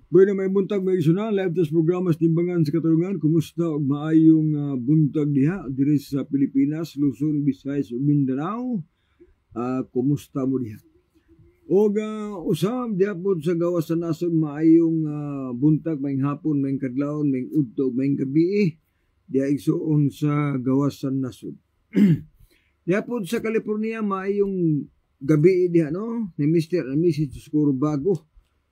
Bueno, may buntag may isuna, live test programa sa Timbangan sa Katarungan. Kumusta og maayong buntag diha diri sa Pilipinas, Luzon, Visayas ug Mindanao. Kumusta mo diha? Og usam diha pod sa gawas sa nasod maayong buntag, may hapon, may kadlawon, may udto, may gabi. Diha igsuon sa gawas sa nasod. Diha pod sa California maayong gabi diha no, ni Mr. and Mrs. Skuro bago.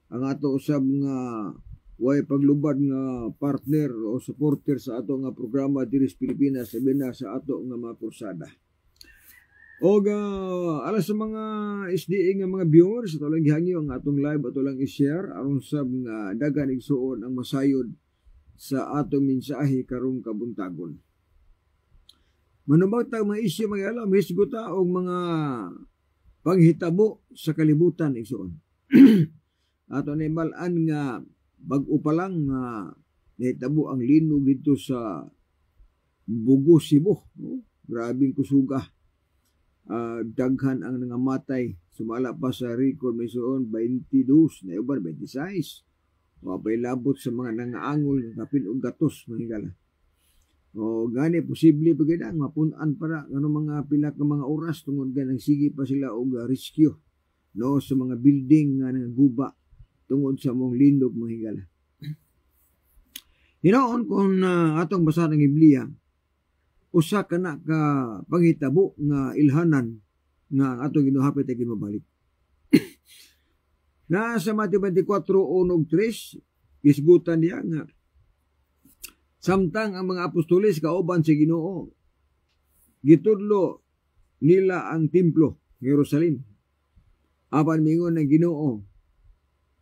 Ang ato usab nga way paglubad nga partner o supporter sa ato nga programa diri sa Pilipinas sabi na sa ato nga mga kursada. Og alas sa mga SDA nga mga viewers ato lang gihangyo ang atong live ato lang i-share aron sab nga daghan igsuon ang masayod sa atong mensahe karong kabuntagon. Manubag tag mga isyu mga alam hisguta og mga panghitabo sa kalibutan igsuon. Ato ni malan nga bag-o pa lang nga nahitabo ang linog dito sa Bugo, Cebu. No? Grabing kusuga. Daghan ang nangamatay. Sumala pa sa record may suon 22, na iban 26. Wapay labot sa mga nangaangol kapin og gatos mahigala. O gani posible pagid ang mapunan para ngano mga pila ka mga oras tungod ganang sige pa sila og rescue no sa mga building nga nanguba tungod sa mong linog mga higala. Hinoon kung atong basa ng Biblia, usa ka na ka panghitabo nga ilhanan nga atong ginuhapit ay ginubalik. Na sa Mateo 24:1-3, isgutan niya nga samtang ang mga apostoles kauban sa Ginoo gitudlo nila ang templo ng Jerusalem. Apan mingon ng Ginoo,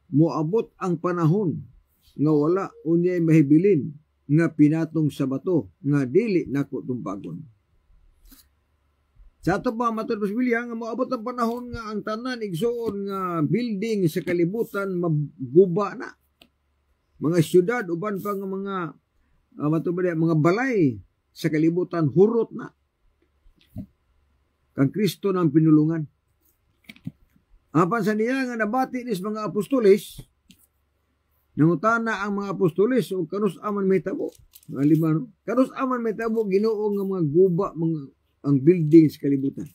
moabot ang panahon nga wala unyay mahibilin nga pinatong sa bato nga dili nako tumpagon. Sa ato pa matod sa Biblia nga moabot ang panahon nga ang tanan igsuon nga building sa kalibutan maguba na. Mga syudad uban pa nga mga mga balay sa kalibutan hurot na. Kang Kristo nang pinulungan. Apan sa niya nga nabati nis mga apostoles, nangutana ang mga apostoles o kanus aman may tabo. Mga lima, no? Kanus aman may tabo, Ginoo nga mga guba, ang building sa kalibutan.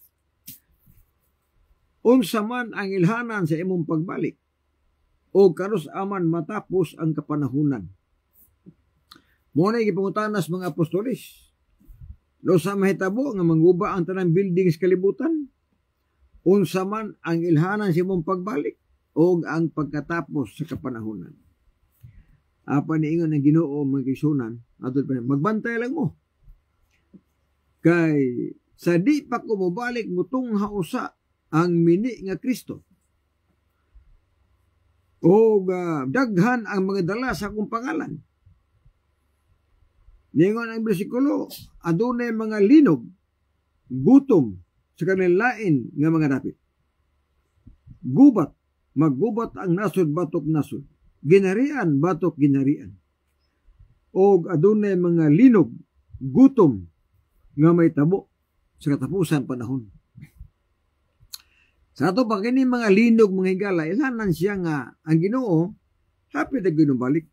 Unsa man ang ilhanan sa imong pagbalik, o kanus aman matapos ang kapanahunan. Muna ipangutanas mga apostoles, no sa mahitabo nga mangguba ang tanang building sa kalibutan, unsa man ang ilhanan sa imong pagbalik o ang pagkatapos sa kapanahunan. Apa niingon ng Ginoo magisunan adto pa magbantay lang mo. Kay sa di pa ko mobalik mutungha usa ang mini nga Kristo. O daghan ang mga dala sa akong pangalan. Niingon ang bersikulo, adunay mga linog, gutom, sa kanilain nga mga dapit. Gubat, maggubat ang nasod batok nasod. Ginarian batok ginarian. O adunay mga linog, gutom, nga may tabo sa katapusan panahon. Sa ato pa kini mga linog mga higala, ilhanan siya nga ang Ginoo hapit na ginubalik.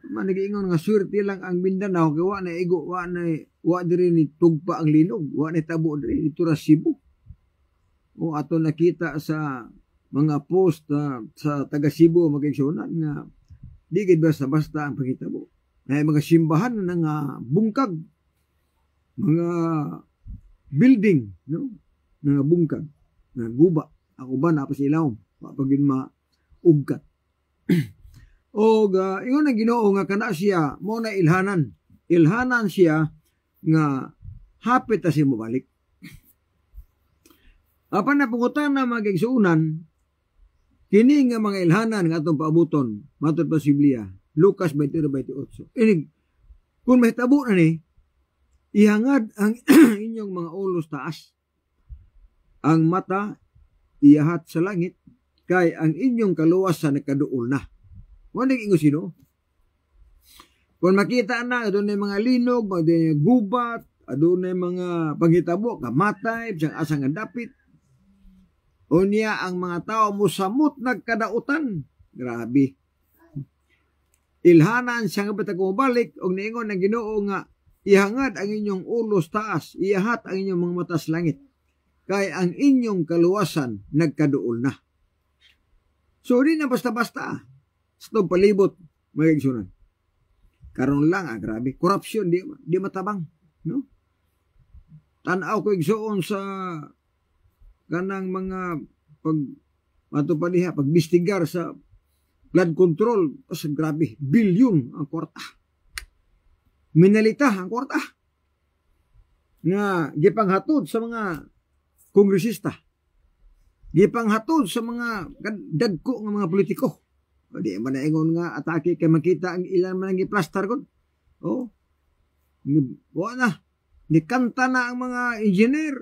Manigingon nga swerte lang ang Mindanao kay wa na igo wa diri ni tugpa ang linog, wa na tabo diri dito ra Cebu. O ato nakita sa mga post sa taga Cebu magigsunan nga di gid basta-basta ang pagitabo. May mga simbahan na nga bungkag, mga building, no? Nga bungkag, nga guba. Ako ba na pa sa ilawom, papagin maugkat. O ingon ang Ginoo nga kana siya mo na ilhanan siya nga hapit ta si mobalik. Apan na pangutan na magigsuunan, kini nga mga ilhanan nga atong paabuton, matod pa si Biblia, Lucas 20:28. Inig, kung mahitabo na ni, ihangad ang inyong mga ulos taas, ang mata iyahat sa langit, kay ang inyong kaluwasan nagkaduol na. Wala ingo sino? Kung makita na, doon na mga linog, mga gubat, doon na mga panghitabo, kamatay, siyang asang nga dapit, o niya ang mga tao musamot nagkadautan. Grabe. Ilhanan siya nga bata kumabalik o niingon ng Ginoo nga ihangad ang inyong ulos taas, iyahat ang inyong mga matas langit. Kay ang inyong kaluwasan nagkaduol na. So di na basta-basta. Sa itong palibot, mga igsunan. Karon lang, grabe. Korupsyon, di matabang. No? Tanaw ko igsuon sa kanang mga pagbistigar sa blood control, grabe, bilyon ang kwarta. Minalita ang kwarta. Nga, gipanghatod sa mga kongresista. Gipanghatod sa mga dagko ng mga politiko. Di man na ingon nga atake kay makita ang ilan man ang giplastar kon. Oh. Wala na. Nikanta na ang mga engineer.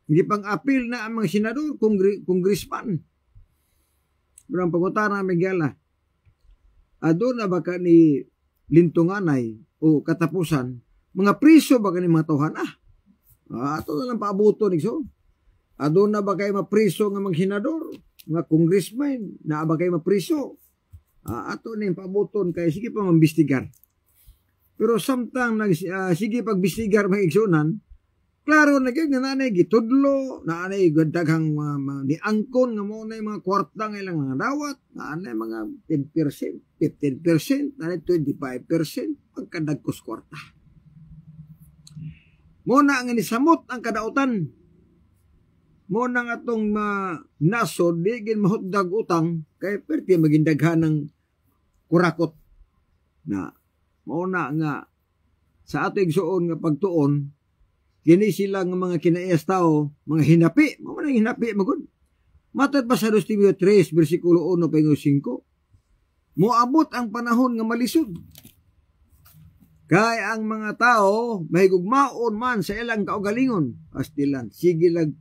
Gipang-apil na ang mga senador, congressman. Berang pangutana Miguel adon na baka ni lintunganay o katapusan mga priso baka ni mga tawhan ato na lang paabuto nigso. Adon na ba kay mapriso nga mga senador, mga congressman, na ba kay mapriso? Ato na yung paabuton kay sige pa mambistigar. Pero samtang sige pagbistigar mga igsunan, klaro na gyud nga nanay gitudlo, nanay daghang niangkon nga mo na mga kwarta nga ilang mga dawat, nanay mga 10%, 15%, nanay 25% pagkadagkos kwarta. Muna nga nisamot ang kadautan. Muna nga itong nasod, digin mahutdag utang, kaya perti magindaghan ng kurakot. Na, muna nga, sa ato igsuon nga pagtuon, kini sila nga mga kinaias tao, mga hinapi, mga hinapi, magod. Matad pa sa 2 Timoteo 3, versikulo 1, paingo 5, moabot ang panahon nga malisod. Kaya ang mga tao, mahigugmaon man sa ilang kaugalingon, pastilan, sige lang,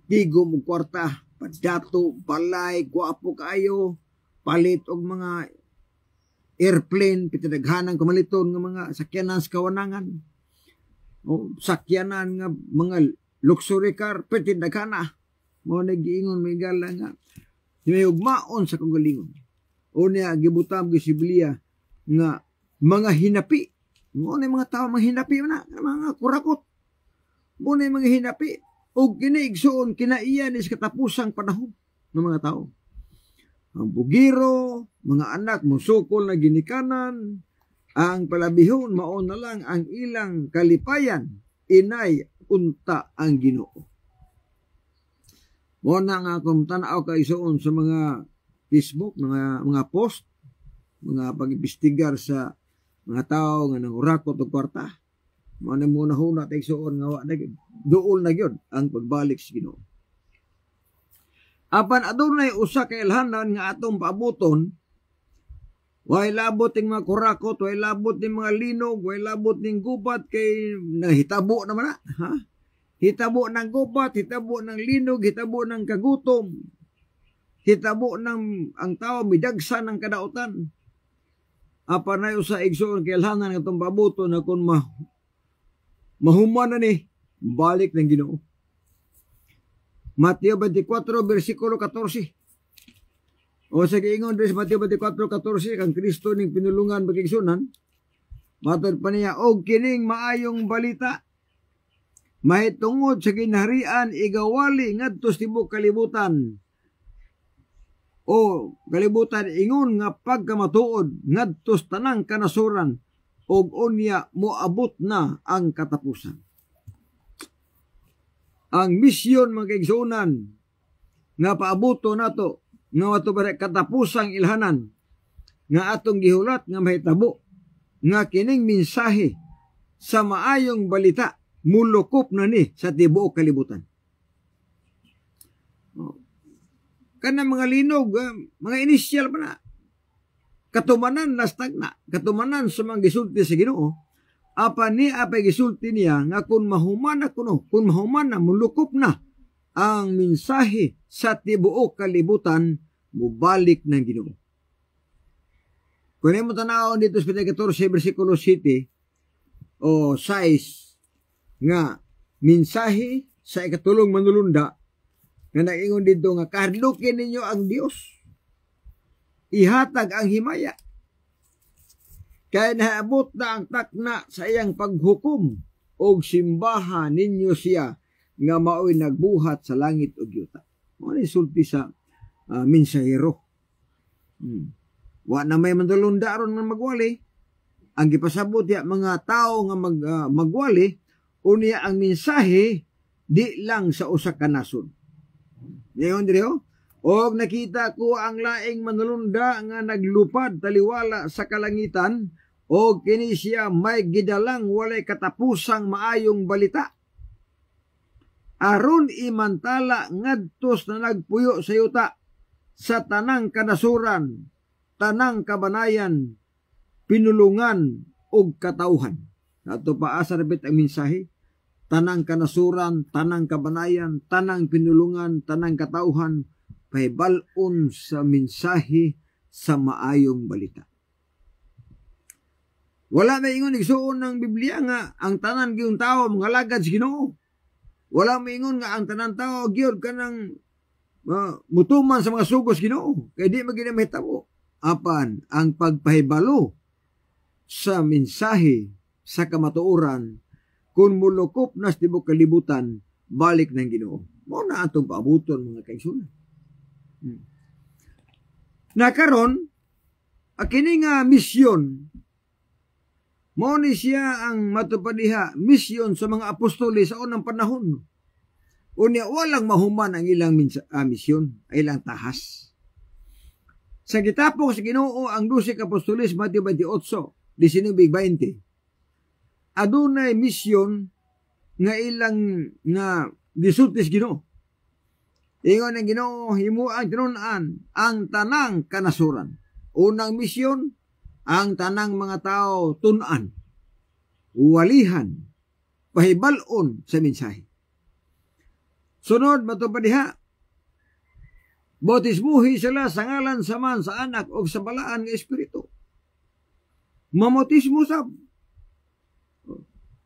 tigo mo kwarta, padato, balay, guwapo kayo, palit og mga airplane, pitadaghanang kamaliton ng mga sakyanan sa kawanangan, o sakyanan nga mga luxury car, pitadaghana, mo nag-iingon may gala nga, may ugmaon sa kaugalingon. O niya, gibutam ko si Biblia, nga mga hinapi, mo na mga tao, mga hinapi na, mga kurakot, mo na mga hinapi, o kinaigsoon, kinaiyan is katapusang panahon ng mga tao. Ang bugiro, mga anak, musukol na ginikanan, ang palabihon, maon na lang ang ilang kalipayan, inay, unta ang Ginoo. Mo na nga kung tanaw ka isoon sa mga Facebook, mga post, mga pag-imbestigar sa mga tao nga nangurakot o kwarta. Mana muna huna tayo soon nga wala dool na yun ang pagbalik sa Ginoo. Apan adunay usa ka ilhanan nga atong paabuton, way labot ning mga kurakot, way labot ning mga linog, way labot ning gubat kay nahitabo naman na. Ha? Hitabo ng gubat, hitabo ng linog, hitabo ng kagutom, hitabo ng ang tao midagsa ng kadautan. Apan na usa igsoon kay ilhanan nga atong paabuton na kung mahuman na ni balik ng Ginoo. Mateo 24 versikulo 14. O sa giingon sa Mateo 24:14 kang Kristo ning pinulungan bagigsunan, matod pa niya og kining maayong balita mahitungod sa ginharian igawali ngadto sa tibuok kalibutan. O kalibutan ingon nga pagkamatuod ngadto sa tanang kanasuran og unya moabot na ang katapusan. Ang misyon mga kaigsunan nga paabuto nato nga wato bare katapusang ilhanan nga atong gihulat nga mahitabo nga kining mensahe sa maayong balita mulukop na ni sa tibuok kalibutan. Kana mga linog, mga inisyal pa na. Katumanan na stagna, katumanan sa mga gisulti sa Ginoo. Apa ni apay gisulti niya nga kung mahuman na kuno, kung mahuman na mulukop na ang mensahe sa tibuok kalibutan, mubalik ng Ginoo. Kung mo tanaw dito sa 14 versikulo 7 o 6 nga mensahe sa ikatulong manulunda nga naingon dito nga kahadlukin ninyo ang Dios, ihatag ang himaya, kaya naabot na ang takna sa iyang paghukom o simbahan ninyo siya nga mao'y nagbuhat sa langit o yuta. Ano sulti sa mensahero? Wa na may mandalunda aron nga magwali. Ang gipasabot ya mga tao nga magwali, unya ang mensahe di lang sa usa ka nasod. Ngayon diri og nakita ko ang laing manulunda nga naglupad taliwala sa kalangitan, o kini siya may gidalang walay katapusang maayong balita. Aron imantala ngadtos na nagpuyo sa yuta sa tanang kanasuran, tanang kabanayan, pinulungan ug katawhan. Ato paasa rabit ang mensahe, tanang kanasuran, tanang kabanayan, tanang pinulungan, tanang katawhan, pahibal-on sa mensahe sa maayong balita. Wala may ingon igsuon ng Biblia nga ang tanan gyud tao mga lagad sa Ginoo. Wala may ingon nga ang tanan tao gyud kanang mutuman sa mga sugos Ginoo. Kay di magina mahitabo. Apan ang pagpahibalo sa mensahe sa kamatuoran kung mulukop na sa tibuok kalibutan, balik ng Ginoo. Mao na atong paabuton mga kaigsunan. Nakaron akini nga misyon, mao ni siya ang matupadiha misyon sa mga apostoles sa unang panahon. Unya walang mahuman ang ilang misyon, ilang tahas. Sa gitapok sa Ginoo ang 12 apostoles, Mateo 28, 19-20. Adunay misyon nga ilang nga gisultis Ginoo. Ingon ang Ginoo, himuang tinunan ang tanang kanasuran. Unang misyon, ang tanang mga tao tunan, walihan, pahibal-on sa mensahe. Sunod matupadiha, bautismuhi sila sa ngalan sa Man, sa Anak o sa balaan ng Espiritu. Mamotismo sab.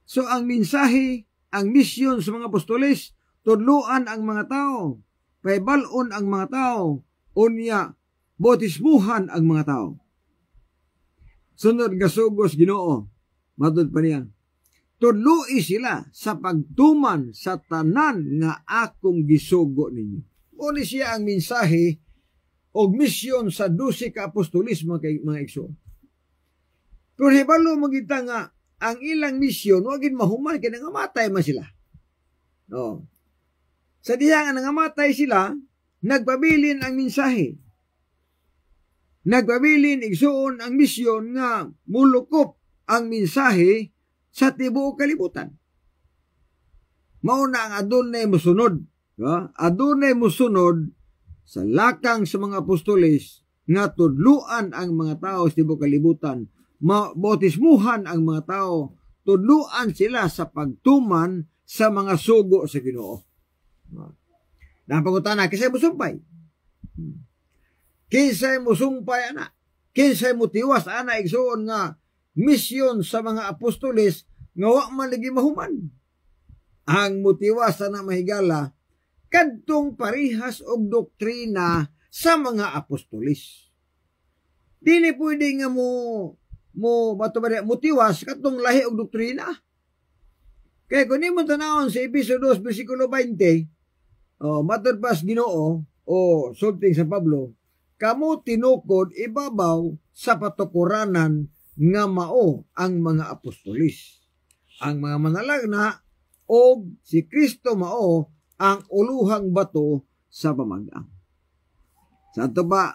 So ang mensahe, ang misyon sa mga apostoles, tudluan ang mga tao, pahibal-on ang mga tao, unya bautismuhan ang mga tao. Sunod gasugos Ginoo, matud pa niya, tudloi sila sa pagtuman sa tanan nga akong gisugo ninyo. Uni siya ang mensahe o misyon sa 12 ka apostolis mga igsoon. Pero hibalo magita nga ang ilang misyon wagin mahuman kay nangamatay man sila. No. Sa diha nga nangamatay sila, nagpabilin ang mensahe. Nagpabilin igsoon ang misyon nga mulukop ang mensahe sa tibuok kalibutan. Mao na ang adunay mosunod, adunay mosunod sa lakang sa mga apostoles nga tudluan ang mga tao sa tibuok kalibutan, bautismuhan ang mga tao, tudluan sila sa pagtuman sa mga sugo sa Ginoo. Napangutana, kisay musumpay? Kinsay musumpay ana? Kinsay mutiwas ana igsoon nga misyon sa mga apostoles nga wa man lagi mahuman? Ang mutiwas na mahigala kadtong parihas og doktrina sa mga apostoles. Dili pwede nga mutiwas kadtong lahi og doktrina. Kaya kung nimo tanawon sa Episodio 2 versikulo 20, matud pas Ginoo o sulting sa Pablo, kamo tinukod ibabaw sa patukuranan nga mao ang mga apostolis. Ang mga manalagna o si Kristo mao ang uluhang bato sa pamag-ang. Sa ato ba,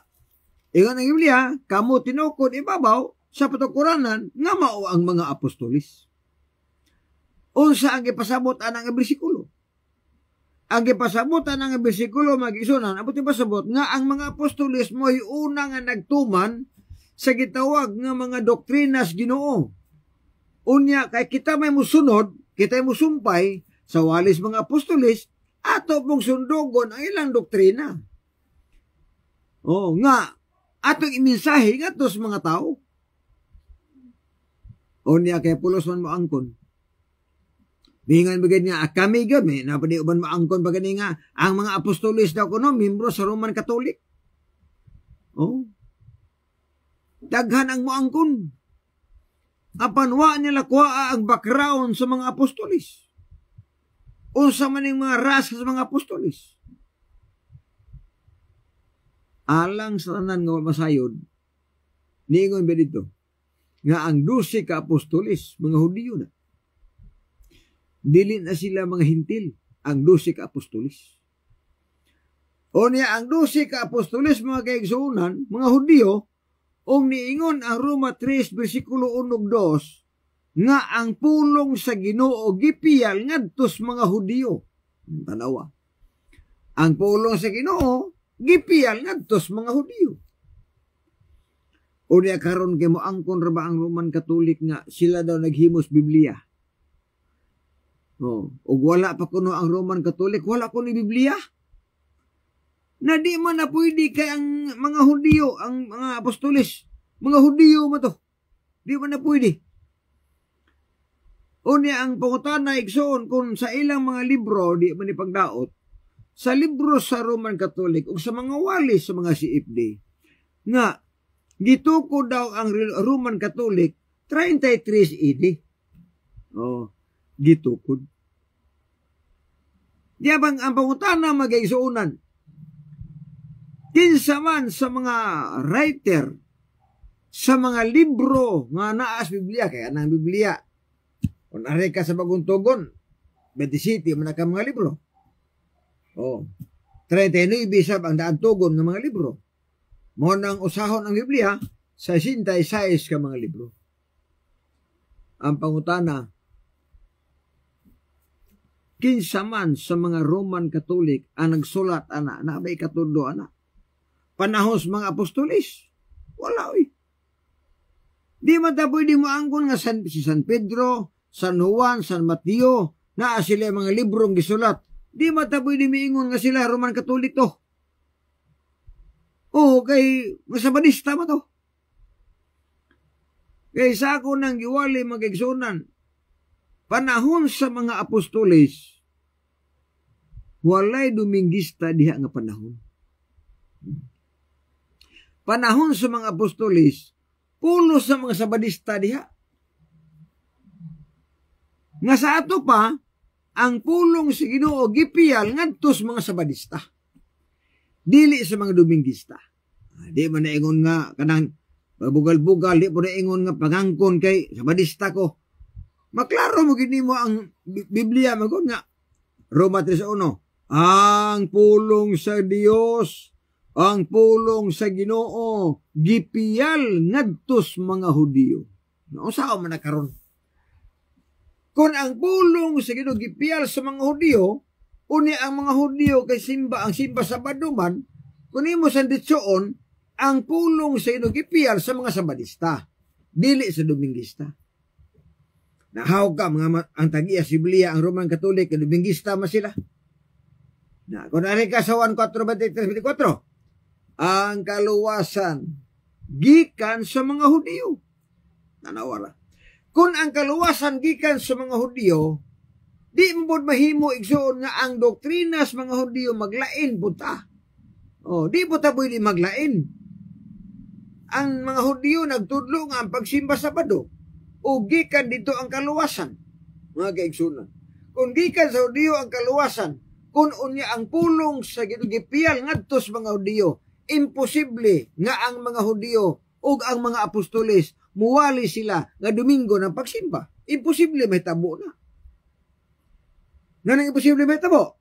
ingon ang Biblia, kamo tinukod ibabaw sa patukuranan nga mao ang mga apostolis. Unsa ang gipasabot anang bersikulo? Ang gipasabot anang bersikulo mag-isunan, abot ipasabot nga ang mga apostoles mo'y una nga nagtuman sa gitawag nga mga doktrinas Ginoo. Unya kay kita may musunod, kita may musumpay sa walis mga apostoles, ato pong sundogon ang ilang doktrina. Nga atong iminsahe nga tos mga tao. Unya kay pulos man mo angkon. Bingan bagay nga, kami gud may napadi uban maangkon bagay nga, ang mga apostoles daw kuno, membro sa Roman Catholic. Daghan ang maangkon. Apanwa nila kuha ang background sa mga apostoles. Unsa man yung mga rasa sa mga apostoles. Alang sa tanan nga masayod, niingon ba dito, nga ang 12 ka apostoles, mga Hudiyo na. Dili na sila mga hintil, ang 12 ka apostoles. O niya, ang 12 ka apostoles, mga kaigsuunan, mga Hudiyo, o niingon ang Roma 3, versikulo 1-2, nga ang pulong sa Ginoo gipiyal ngadtos mga Hudiyo. Tanawa. Ang pulong sa Ginoo gipiyal ngadtos mga Hudiyo. O niya karon kay mo angkon ra ba ang Roman Catholic nga sila daw naghimos Biblia? O wala pa kuno ang Roman Catholic, wala kuno Biblia. Na di man na pwede kay ang mga Hudiyo, ang mga apostoles, mga Hudiyo mo to. Di man na pwede. O niya ang pangutana igsoon kung sa ilang mga libro, di man ipagdaot, sa libro sa Roman Catholic o sa mga walis sa mga CFD, nga gituko daw ang Roman Catholic 33 AD. Gitukod. Diya bang ang pangutana mag-igsuunan? Kinsa man sa mga writer, sa mga libro nga naas Biblia, kaya nang Biblia, kung aray ka sa bagong tugon, 27 man ka mga libro. 39 bisab ang daan tugon ng mga libro. Mo nang usahon ang Biblia, 66 ka mga libro. Ang pangutana, kinsa man sa mga Roman Catholic ang nagsulat ana, na may katudo ana. Panahon sa mga apostoles, wala Di matapoy di mo angkon nga si San Pedro, San Juan, San Mateo, na sila mga librong gisulat. Di matapoy di miingon nga sila Roman Catholic to. Kay masabadista mo to. Kay sa ako nang giwali magigsunan, panahon sa mga apostoles, walay Dominguista diha nga panahon. Panahon sa mga apostoles, pulo sa mga sabadista diha. Nga sa ato pa, ang pulong sa Ginoo gipiyal ngadtos mga sabadista. Dili sa mga Dominguista. Di man naingon nga kanang bugal-bugal, di po naingon nga pangangkon kay sabadista ko. Maklaro mo gini mo ang Biblia magod nga Roma 3:1. Ang pulong sa Dios, ang pulong sa Ginoo gipiyal ngadtos mga Hudiyo. Nausaw man na karon. Kung ang pulong sa Ginoo gipiyal sa mga Hudiyo, uni ang mga Hudiyo kay ang simba sa baduman, kung imo sanditsoon, ang pulong sa Ginoo gipiyal sa mga sabadista, dili sa Dominguista. Nahaw ka mga ang tagiya sa Biblia, ang Roman Catholic, Dominguista man sila. Na kung ari ka sa 1:4-23-24, ang kaluwasan gikan sa mga Hudiyo. Nanawara. Kung ang kaluwasan gikan sa mga Hudiyo, di mo mahimo igsuon nga ang doktrinas mga Hudiyo maglain buta. Di po taboy di maglain. Ang mga Hudiyo nagtudlo nga ang pagsimba sa Sabado. O gikan dito ang kaluwasan. Mga kaigsunan. Kung gikan sa Hudiyo ang kaluwasan, kung unya ang pulong sa gipiyal ngadtos mga Hudiyo, imposible nga ang mga Hudiyo o ang mga apostoles muwali sila nga Domingo ng pagsimba. Imposible may tabo na. Nga imposible may tabo.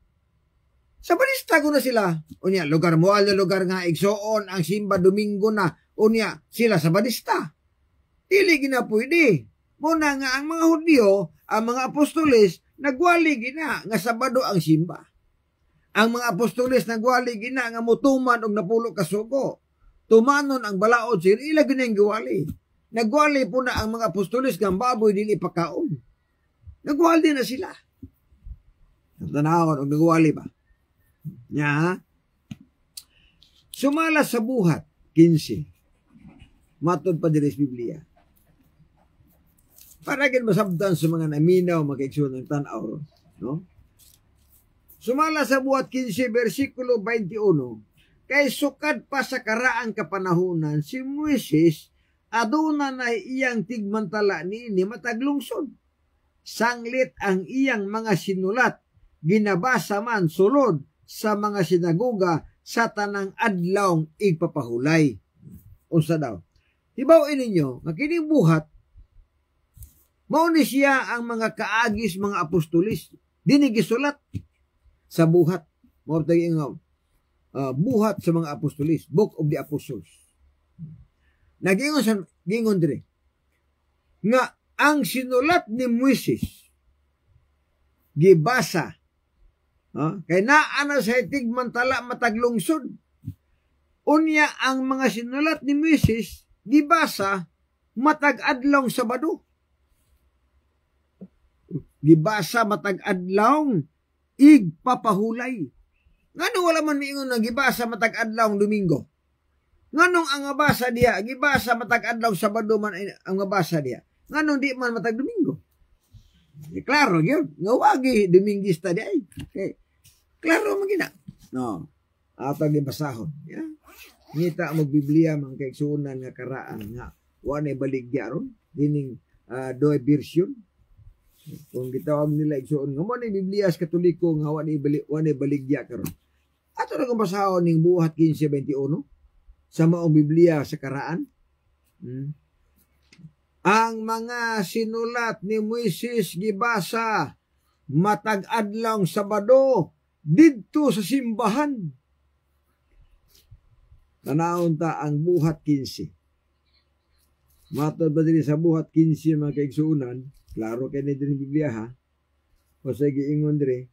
Sabadista ko na sila. Unya, lugar mo, lugar nga igsoon ang simba Domingo na. Unya, sila sabadista. Dili gina pwede. Muna nga ang mga Hudiyo, ang mga apostoles nagwali gina nga Sabado ang simba. Ang mga apostoles nagwali gina nga mutuman og napulo ka sugo. Tumanon ang balaod sir ila gining giwali. Nagwali po na ang mga apostoles nga baboy dili pakaon. Nagwali na sila. Tanawon og nagwali ba? Nya. Sumala sa buhat 15. Matod pa diri sa Biblia. Para gid masabtan sa mga naminaw magkaigsoon ng tan-aw, no? Sumala sa buhat 15 bersikulo 21, kay sukad pa sa karaang kapanahunan si Moises aduna na iyang tigmantala niini mataglungsod. Sanglit ang iyang mga sinulat, ginabasa man sulod sa mga sinagoga sa tanang adlawng igpapahulay. Unsa daw? Hibaw-in ninyo, nga kining buhat mao ni siya ang mga kaagis mga apostolis dinhi gisulat sa buhat. Mao tayong buhat sa mga apostolis, Book of the Apostles. Nagingon dire nga ang sinulat ni Moises gibasa kay naa na sa tigmantala mataglungsod. Unya ang mga sinulat ni Moises gibasa matag adlawng Sabado. Gibasa matag adlawng igpapahulay. Ngano wala man miingon nga gibasa matag adlawng Domingo? Nganong ang mabasa diha gibasa matag adlawng Sabado man ang mabasa diha? Nganong di man matag Domingo? Klaro gyud nga wagi Domingista di ay. Okay. Klaro man gina. No. Ato gibasahon. Ya. Ngita mo Biblia man kay sunan nga karaan nga wa na baligya ron dining doy version. Kung gitawag nila igsuon nga mo ni Biblia sa Katoliko nga wa ni baligya karon. Ato ra kung basahon ning buhat 15:21 sa maong Biblia sa karaan. Ang mga sinulat ni Moises gibasa matag adlawng Sabado didto sa simbahan. Tanawon ta ang buhat 15. Matod ba diri sa buhat 15 mga kaigsuonan? Klaro kay ni diri Biblia ha. O sa giingon diri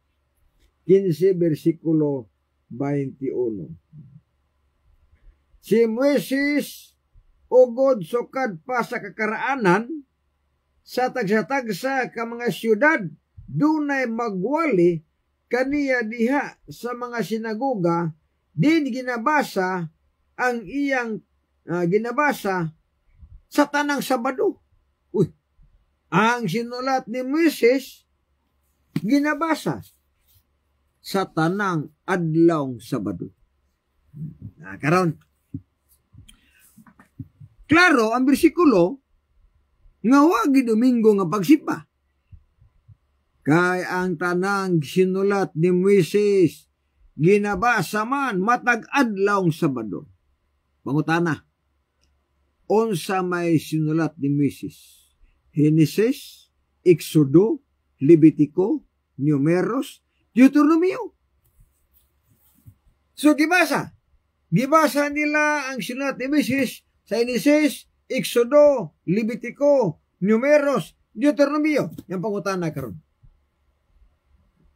15 bersikulo 21. Si Moises ugod sukad pa sa kakaraanan sa tagsa-tagsa ka mga syudad dunay magwali kaniya diha sa mga sinagoga din ginabasa ang iyang ginabasa sa tanang Sabado. Ang sinulat ni Moises ginabasa sa tanang adlawng Sabado. Karon klaro ang bersikulo nga wagi Domingo nga pagsimba. Kay ang tanang sinulat ni Moises ginabasa man matag adlawng Sabado. Pangutana, unsa may sinulat ni Moises? Genesis, Exodo, Levitico, Numeros, Deuteronomio. So gibasa nila ang sinulat ni Moises sa Genesis, Exodo, Levitico, Numeros, Deuteronomio. Yang pangutana karon.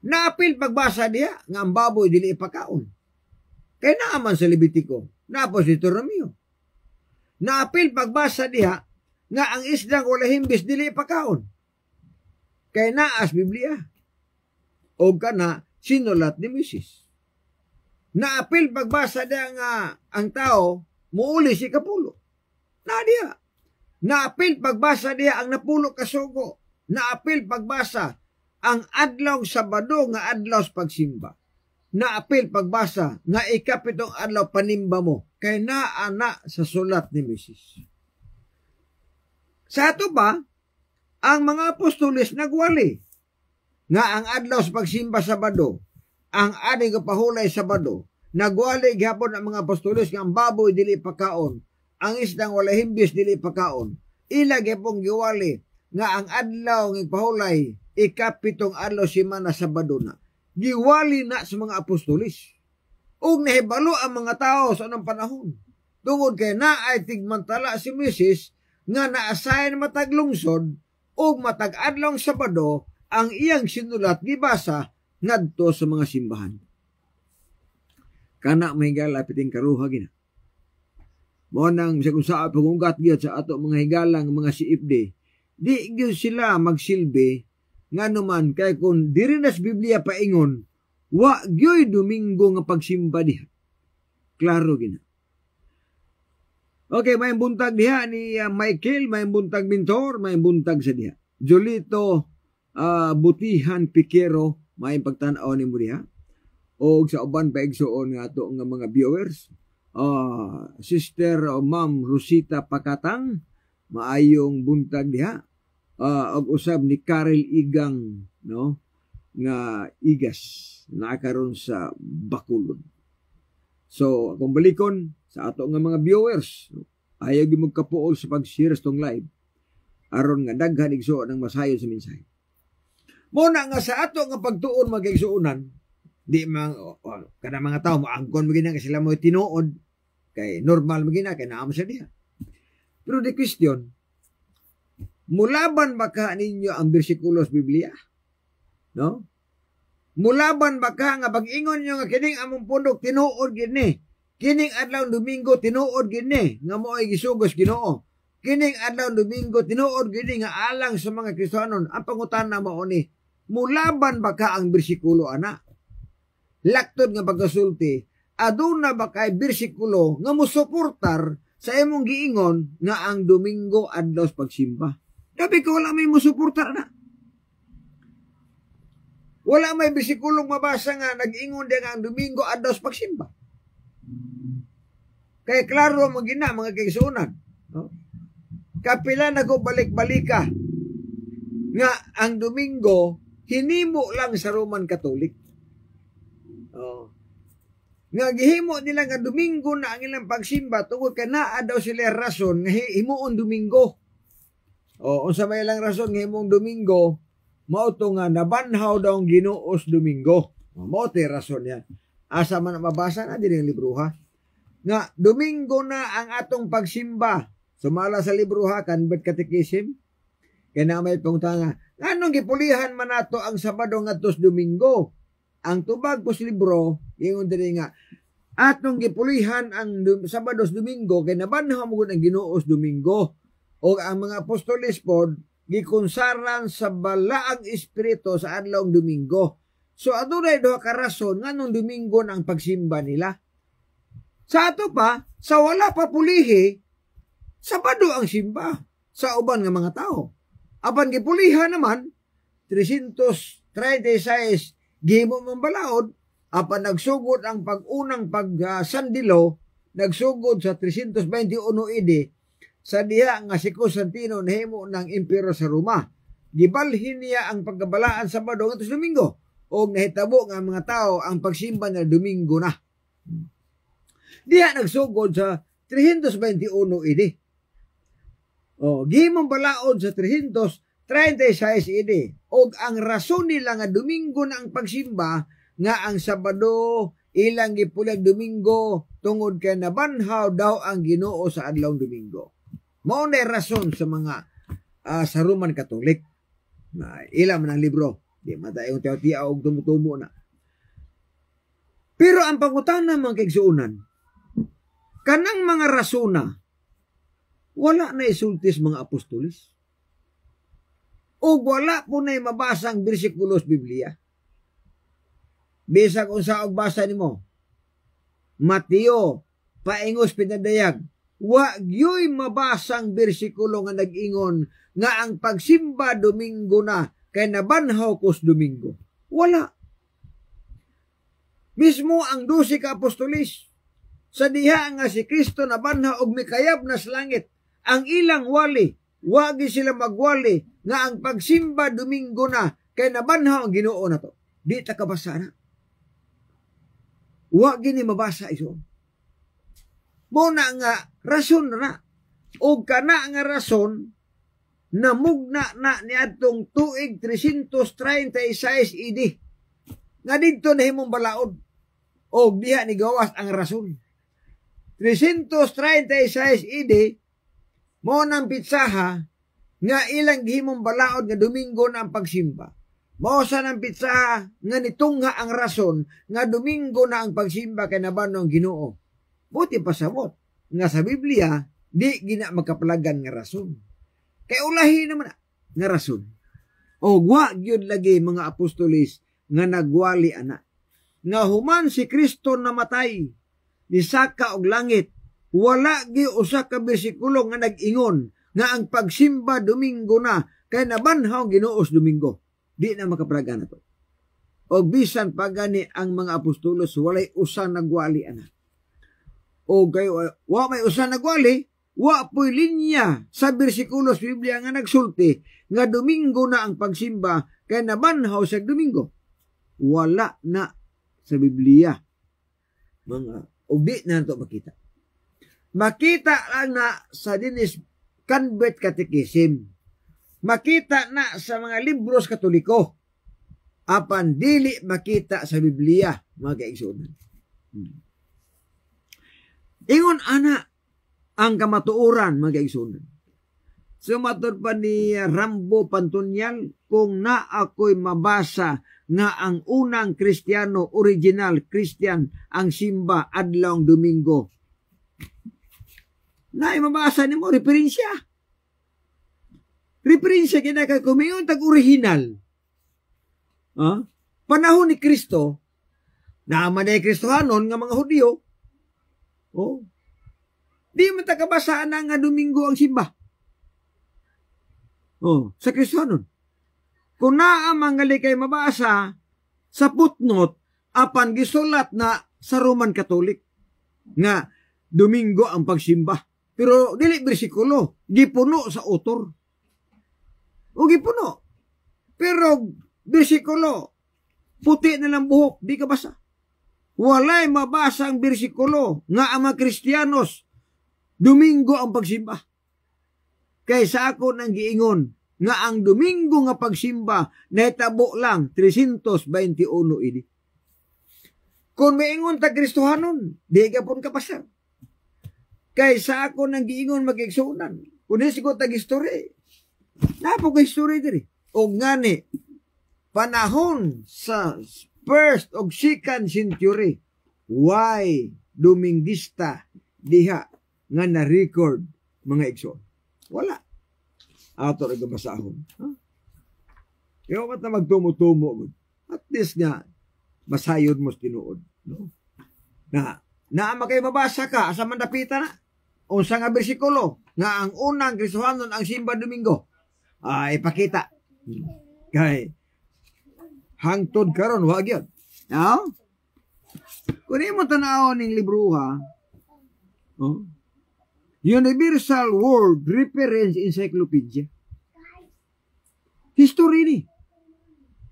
Naapil pagbasa diha nga ang baboy dili ipakaon. Kay naaman sa Levitico, napos Deuteronomio. Naapil pagbasa diha nga ang isdang wala himbis dili ipakaon. Kay naas Biblia. O kana sinulat ni Moises. Naapil pagbasa diha nga ang tao muuli si kapulo. Nadia. Naapil pagbasa diha ang napulo ka sugo. Naapil pagbasa ang adlaw Sabado nga adlaw sa pagsimba. Naapil pagbasa nga ikapitong adlaw panimba mo kay naana sa sulat ni Moises. Sa ato ba, ang mga apostoles nagwali nga ang adlaw sa pagsimba Sabado, ang aning kapahulay Sabado, nagwali gihapon ang mga apostoles nga ang baboy dili pakaon, ang isdang wala himbis dili pakaon. Ila gyapon giwali nga ang adlaw ng pahulay ikapitong adlaw semana Sabado na. Giwali na sa mga apostoles. Ug nahibalo ang mga tao sa anong panahon. Tungod kay naay tigmantala si Moises nga na-assign mataglungsod ug matag adlong Sabado ang iyang sinulat gibasa ngadto sa mga simbahan. Kana may higala piting karuha gina. Mo nang sa kung sa pagungat gyud sa ato mga higalang mga CFD, di gyud sila magsilbi nganuman kay kung diri nas Biblia paingon, wa gyud Domingo nga pagsimba diha. Klaro gina. Okay, may buntag diha ni Michael, may buntag Mintor, may buntag sa diha. Jolito Butihan Piquero, may pagtan-aw ni mo diha. O sa uban paigsuon nga ato nga mga viewers, Sister Ma'am Rosita Pakatang, maayong buntag diha. Og usab ni Karel Igang, no, nga igas nakaron sa Bacolod. So kung balikon sa ato nga mga viewers, ayaw gyud magkapuol sa pag-share tong live aron nga daghan igsuon ang masayon sa mensahe. Mo na nga sa ato nga pagtuon magigsuonan, di man kada mga tawo moangkon magina kasi sila mo tinuod kay normal magina kay naamo sa diha. Pero the question, mulaban ba ka ninyo ang bersikulos Biblia? No? Mulaban ba ka nga pag-ingon nyo nga kining among pundok tinuod gini, kining adlaw Domingo tinuod gini nga mo'y gisugos Ginoo, kining adlaw Domingo tinuod gini nga alang sa mga Kristiyanon, ang pangutana mao ni, mulaban ba ka ang bersikulo ana? Laktod nga pagkasulti, aduna ba kay bersikulo nga musuportar sa imong giingon nga ang Domingo adlaw sa pagsimba? Dabi ko wala may musuportar na. Wala may bersikulong mabasa nga nag-ingon din ang Domingo adlaw sa pagsimba. Kaya klaro magina mga kaigsuonan. No? Kapila na ko balik-balika nga ang Domingo hinimo lang sa Roman Catholic. Nga gihimo nila nga Domingo na ang ilang pagsimba tungod kay naa daw sila rason nga himuon Domingo. Unsa may lang rason nga himong Domingo, mao to nga nabanhaw daw ang Ginoo sa Domingo. Mao te rason yan. Asa man mabasa na din ang libruha nga Domingo na ang atong pagsimba. Sumala sa libruha Convert Catechism. Kaya na may pangutana, anong gipulihan man nato ang Sabado ngadto sa Domingo? Ang tubag po sa libro, ingon diri nga, atong gipulihan ang Sabado sa Domingo kay nabanhaw mo ang Ginoo sa Domingo. O ang mga apostoles pod gikonsaran sa balaang espiritu sa adlawng Domingo. So adunay duha ka rason nganong Domingo na ang pagsimba nila. Sa ato pa, sa wala pa pulihi, Sabado ang simba sa uban nga mga tao. Apan gipulihan naman 336 gihimo mong balaod, apan nagsugod ang pag-unang pagsandilo, nagsugod sa 321 AD sa diha nga si Constantino nahimo ng impero sa Roma. Gibalhin niya ang pagkabalaan sa Sabado ngadto sa Domingo o nahitabo nga mga tao ang pagsimba na Domingo na. Diha nagsugod sa 321 AD. Gihimong balaod sa 336 AD. O ang rason nila nga Domingo na ang pagsimba nga ang Sabado ilang gipulag Domingo tungod kay nabanhaw daw ang Ginoo sa adlawng Domingo. Mao na rason sa mga sa Roman Catholic. Ila man ang libro. Di matayong tiyaw-tiyaw og tumutumo na. Pero ang pangutana mga kaigsuonan, kanang mga rasona, wala na isultis mga apostolis. O wala po na mabasang bersikulos Biblia. Bisag unsa og basa nimo. Mateo, paingos pinadayag, wa gyoy mabasang bersikulo nga nag-ingon nga ang pagsimba Domingo na kay nabanhaw kos Domingo. Wala. Mismo ang 12 ka apostolis sa diha nga si Kristo nabanhaw og mikayab na sa langit, ang ilang wali, wagi sila magwali nga ang pagsimba Domingo na kay nabanhaw ang Ginoo na to. Di ta kabasa na. Wa gini mabasa iso. Mo na nga rason na. O kana nga rason na mugna na niadtong tuig 336 AD. Nga didto nahimong balaod. O diha ni gawas ang rason. 336 AD mo nang pitsaha nga ilang gihimong balaod nga Domingo na ang pagsimba. Mao sa nang pitsa nga nitungha ang rason nga Domingo na ang pagsimba kay nabano ang Ginoo. Buti pasabot nga sa Biblia di gina magkapalagan nga rason. Kay ulahi naman nga rason. O wa gyud lagi mga apostolis nga nagwali ana. Nga human si Kristo namatay nisaka og langit, wala gi usa ka bersikulo nga nag-ingon nga ang pagsimba Domingo na kay nabanhaw Ginoos Domingo. Di na makapalagan na to. O bisan pagani ang mga apostolos walay usa nagwali ana. O kayo wa may usa nagwali, wa po'y linya sa bersikulo sa Biblia nga nagsulti nga Domingo na ang pagsimba kay nabanhaw sa Domingo. Wala na sa Biblia. Mga di na ito makita. Makita lang na sa dinis Convert Catechism. Makita na sa mga libros katoliko. Apan dili makita sa Biblia, mga kaigsunan. Ingon ana ang kamatuoran, mga kaigsunan. Sumatod pa ni Rambo Pantunyal, kung na ako'y mabasa nga ang unang Kristiyano, original Christian, ang simba adlawng Domingo. Na mabasa ni mo, referensya. Referensya kina kay kumingon tag original. Panahon ni Kristo, naman ay Kristohanon nga mga Hudyo. Di man ta kabasaan na nga Domingo ang simba. Sa Kristohanon. Kung naamang gali kay mabasa sa footnote, apan gisulat na sa Roman Catholic nga Domingo ang pagsimba. Pero dili bersikulo, gipuno sa author. O gipuno. Pero bersikulo, puti na lang buhok, di ka basa. Walay mabasa ang bersikulo nga ang mga Kristiyanos, Domingo ang pagsimba. Kaysa ako nang giingon nga ang Domingo nga pagsimba nahitabo lang 321 idi. Kung maingon ta Kristohanon, di ka pon kapasar. Kaysa ako nang giingon mag-igsunan, kung di sigo tag-history, napo ka history diri. O ngani, panahon sa first o second century, why Domingista diha nga na-record mga igsoon? Wala. Ato rin basahon. Ikaw ba't na magtumo-tumo? At least nga, masayod mo tinuod. No? Na makay mabasa ka, asa man napita na. Unsa nga bersikulo, nga ang unang Kristohanon ang simba Domingo. Ipakita. Kay, hangtod karon wag yun. No? Kung mo tanaw ning libruha, Universal World Reference Encyclopedia. History ni.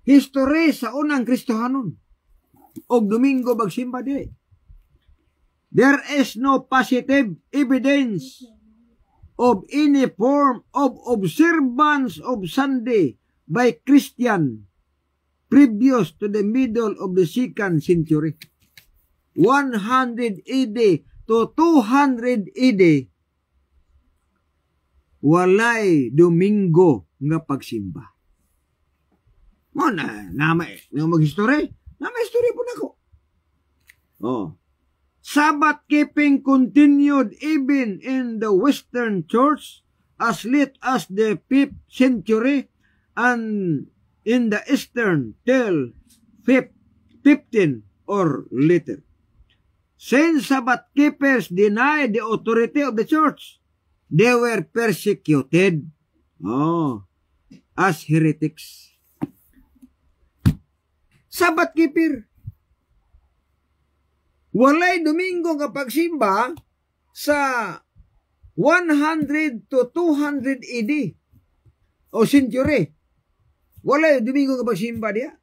History sa unang Kristohanon. Og Domingo bagsimba di. There is no positive evidence of any form of observance of Sunday by Christian previous to the middle of the second century. 100 AD to 200 AD, walay Domingo nga pagsimba. Mo na mag-history. History po na ko. Sabbath keeping continued even in the Western Church as late as the 5th century and in the Eastern till 15 or later. Since Sabbath keepers denied the authority of the church, they were persecuted as heretics. Sabbath keeper. Walay Domingo nga pagsimba sa 100 to 200 AD o century. Walay Domingo nga pagsimba diya.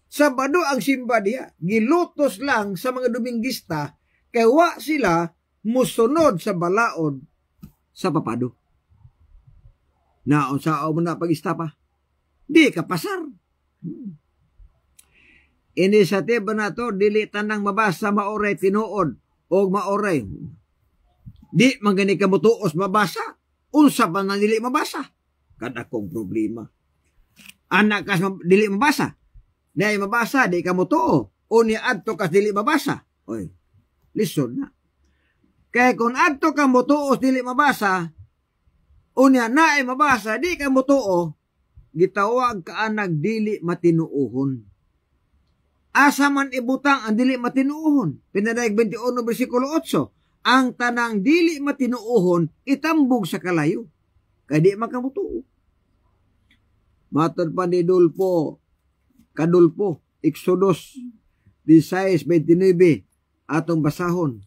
Sabado ang simba diya. Gilutos lang sa mga Domingista kay wa sila musunod sa balaod sa papado. Na unsao mo na pag-istapa? Di ka pasar. Inisyatiba na to, dili tanang mabasa maoray tinuod o maoray. Di magani ka mutuos mabasa, unsa pa na dili mabasa. kad akong problema. Anak kas dili mabasa. Nay mabasa di ka mo tuo. Unya adto kas dili mabasa. Oy. Listen na. Kay kung adto ka mo tuo dili mabasa, unya naay mabasa di ka mo tuo, gitawag ka anak dili matinuohon. Asa man ibutang ang dili matinuohon. Pinadayag 21 bersikulo 8. Ang tanang dili matinuohon itambog sa kalayo. Kaya di makamutuo. Matod pa ni Kadulpo, Exodus 16:29, atong basahon.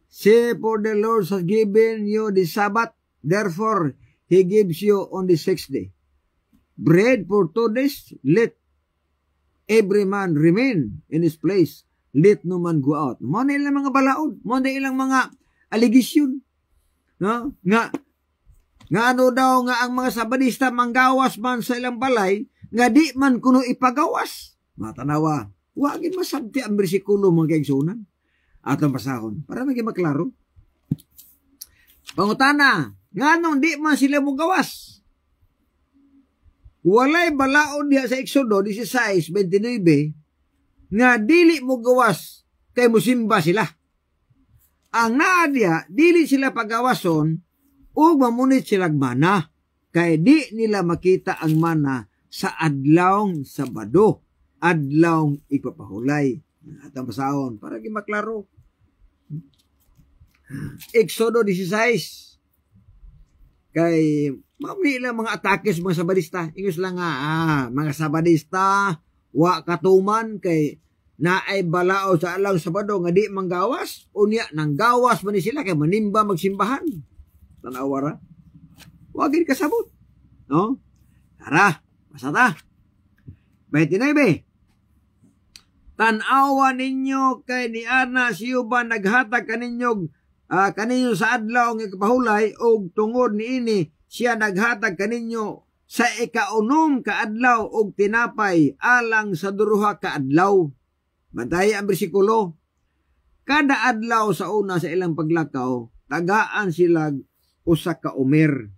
Say, for the Lord has given you the Sabbath, therefore He gives you on the 6th day bread for 2 days, let every man remain in his place, let no man go out. Mo na ilang mga balaod, mo na ilang mga allegation, no? Nga ano daw nga ang mga Sabadista manggawas man sa ilang balay, nga di man kuno ipagawas. Matanawa, wagin masabti ang bersikulo mga kaigsunan. Atong basahon, para maging maklaro. Pangutana, nga nung di man sila mo gawas. Walay balaod diha sa Exodo 16:29 nga dili mo gawas kay musimba sila. Ang naa diha, dili sila pagawason o mamunit silang mana, kay di nila makita ang mana sa adlawng Sabado, adlawng ipapahulay. At ang basahon, para maklaro. Exodo 16. Kay, mamili lang mga atake sa mga Sabadista. Ingos lang nga, mga Sabadista, wa katuman, kay naay balao sa adlawng Sabado, nga di manggawas, unya, nang gawas man ni sila, kay manimba magsimbahan. Tanawara. Wagin kasabot. No? Tara, masata. 29. Tanawa ninyo kay ni Ana siyuba naghatag kaninyo sa adlaw ng ikapahulay og tungod niini siya naghatag kaninyo sa ikaunom ka adlaw og tinapay alang sa duruha ka adlaw. Bantay ang bersikulo. Kada adlaw sa una sa ilang paglakaw, tagaan sila usa ka umer.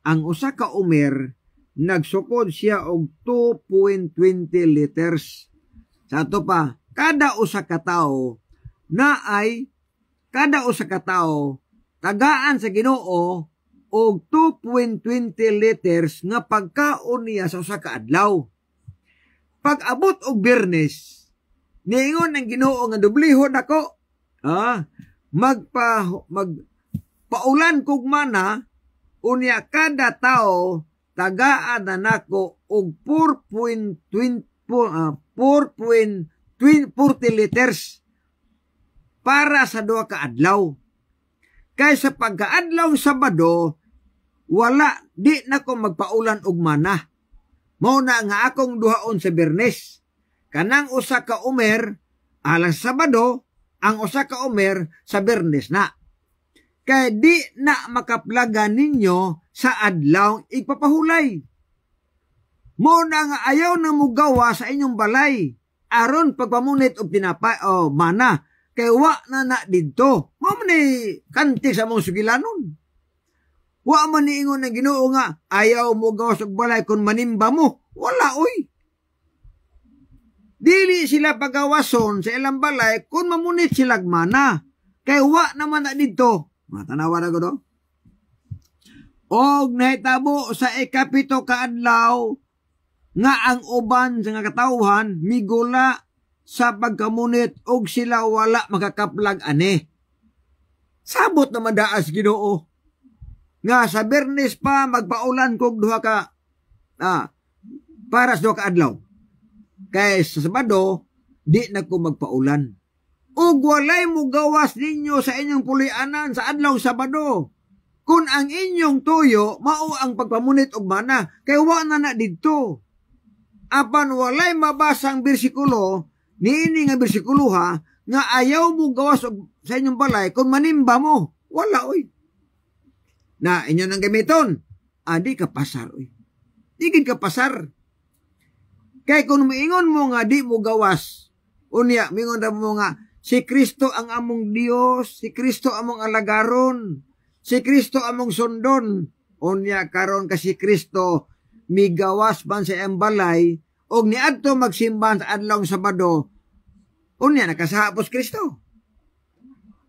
Ang usa ka umer nagsukod siya og 2.20 liters. Sa ato pa, kada usa ka tawo tagaan sa Ginoo og 2.20 liters nga pagkaon niya sa usa ka adlaw. Pag abot og Biyernes, niingon ang Ginoo nga dublihon ako. Magpaulan kog mana, unya kada tawo tagaan na nako og 4.40 liters para sa duha ka adlaw. Kay sa pagkaadlaw Sabado, wala, di na ko magpaulan og mana. Mao na nga akong duhaon sa Biyernes. Kanang usa ka umer alang Sabado, ang usa ka umer sa Biyernes na. Kay di na makaplaga ninyo sa adlaw igpapahulay. Mo na nga ayaw na mo gawa sa inyong balay aron pagpamunit og tinapay o mana kay wa na didto. Mo man ni kantik sa mong sugilanon. Wa man ni ingon ng Ginoo nga ayaw mo gawa sa balay kun manimba mo. Wala oy. Dili sila pagawason sa ilang balay kun mamunit sila mana kay wa naman na didto. Matanawa na ko do. Og nahitabo sa ikapito ka adlaw nga ang uban sa nga katawhan migula sa pagkamunit og sila wala makakaplag ane. Sabot naman daas Ginoo. Nga sa Biyernes pa magpaulan kog duha ka para sa duha ka adlaw. Kay sa Sabado di na ko magpaulan. Ug walay mo gawas ninyo sa inyong pulianan sa adlaw Sabado. Kung ang inyong tuyo mao ang pagpamunit og mana kay wa na didto. Apan walay mabasang bersikulo, niini nga bersikulo ha, nga ayaw mo gawas sa inyong balay kung manimba mo. Wala, oy. Na inyo nang gamiton, di ka pasar, oy. Di ka pasar. Kaya kung miingon mo nga di mo gawas, unya, miingon na mo nga, si Kristo ang among Dios, si Kristo among alagaron, si Kristo among sundon, Unya karon kasi Kristo migawas man sa iyang balay og niadto magsimbahan sa adlaw Sabado. Unya nakasahapos Kristo.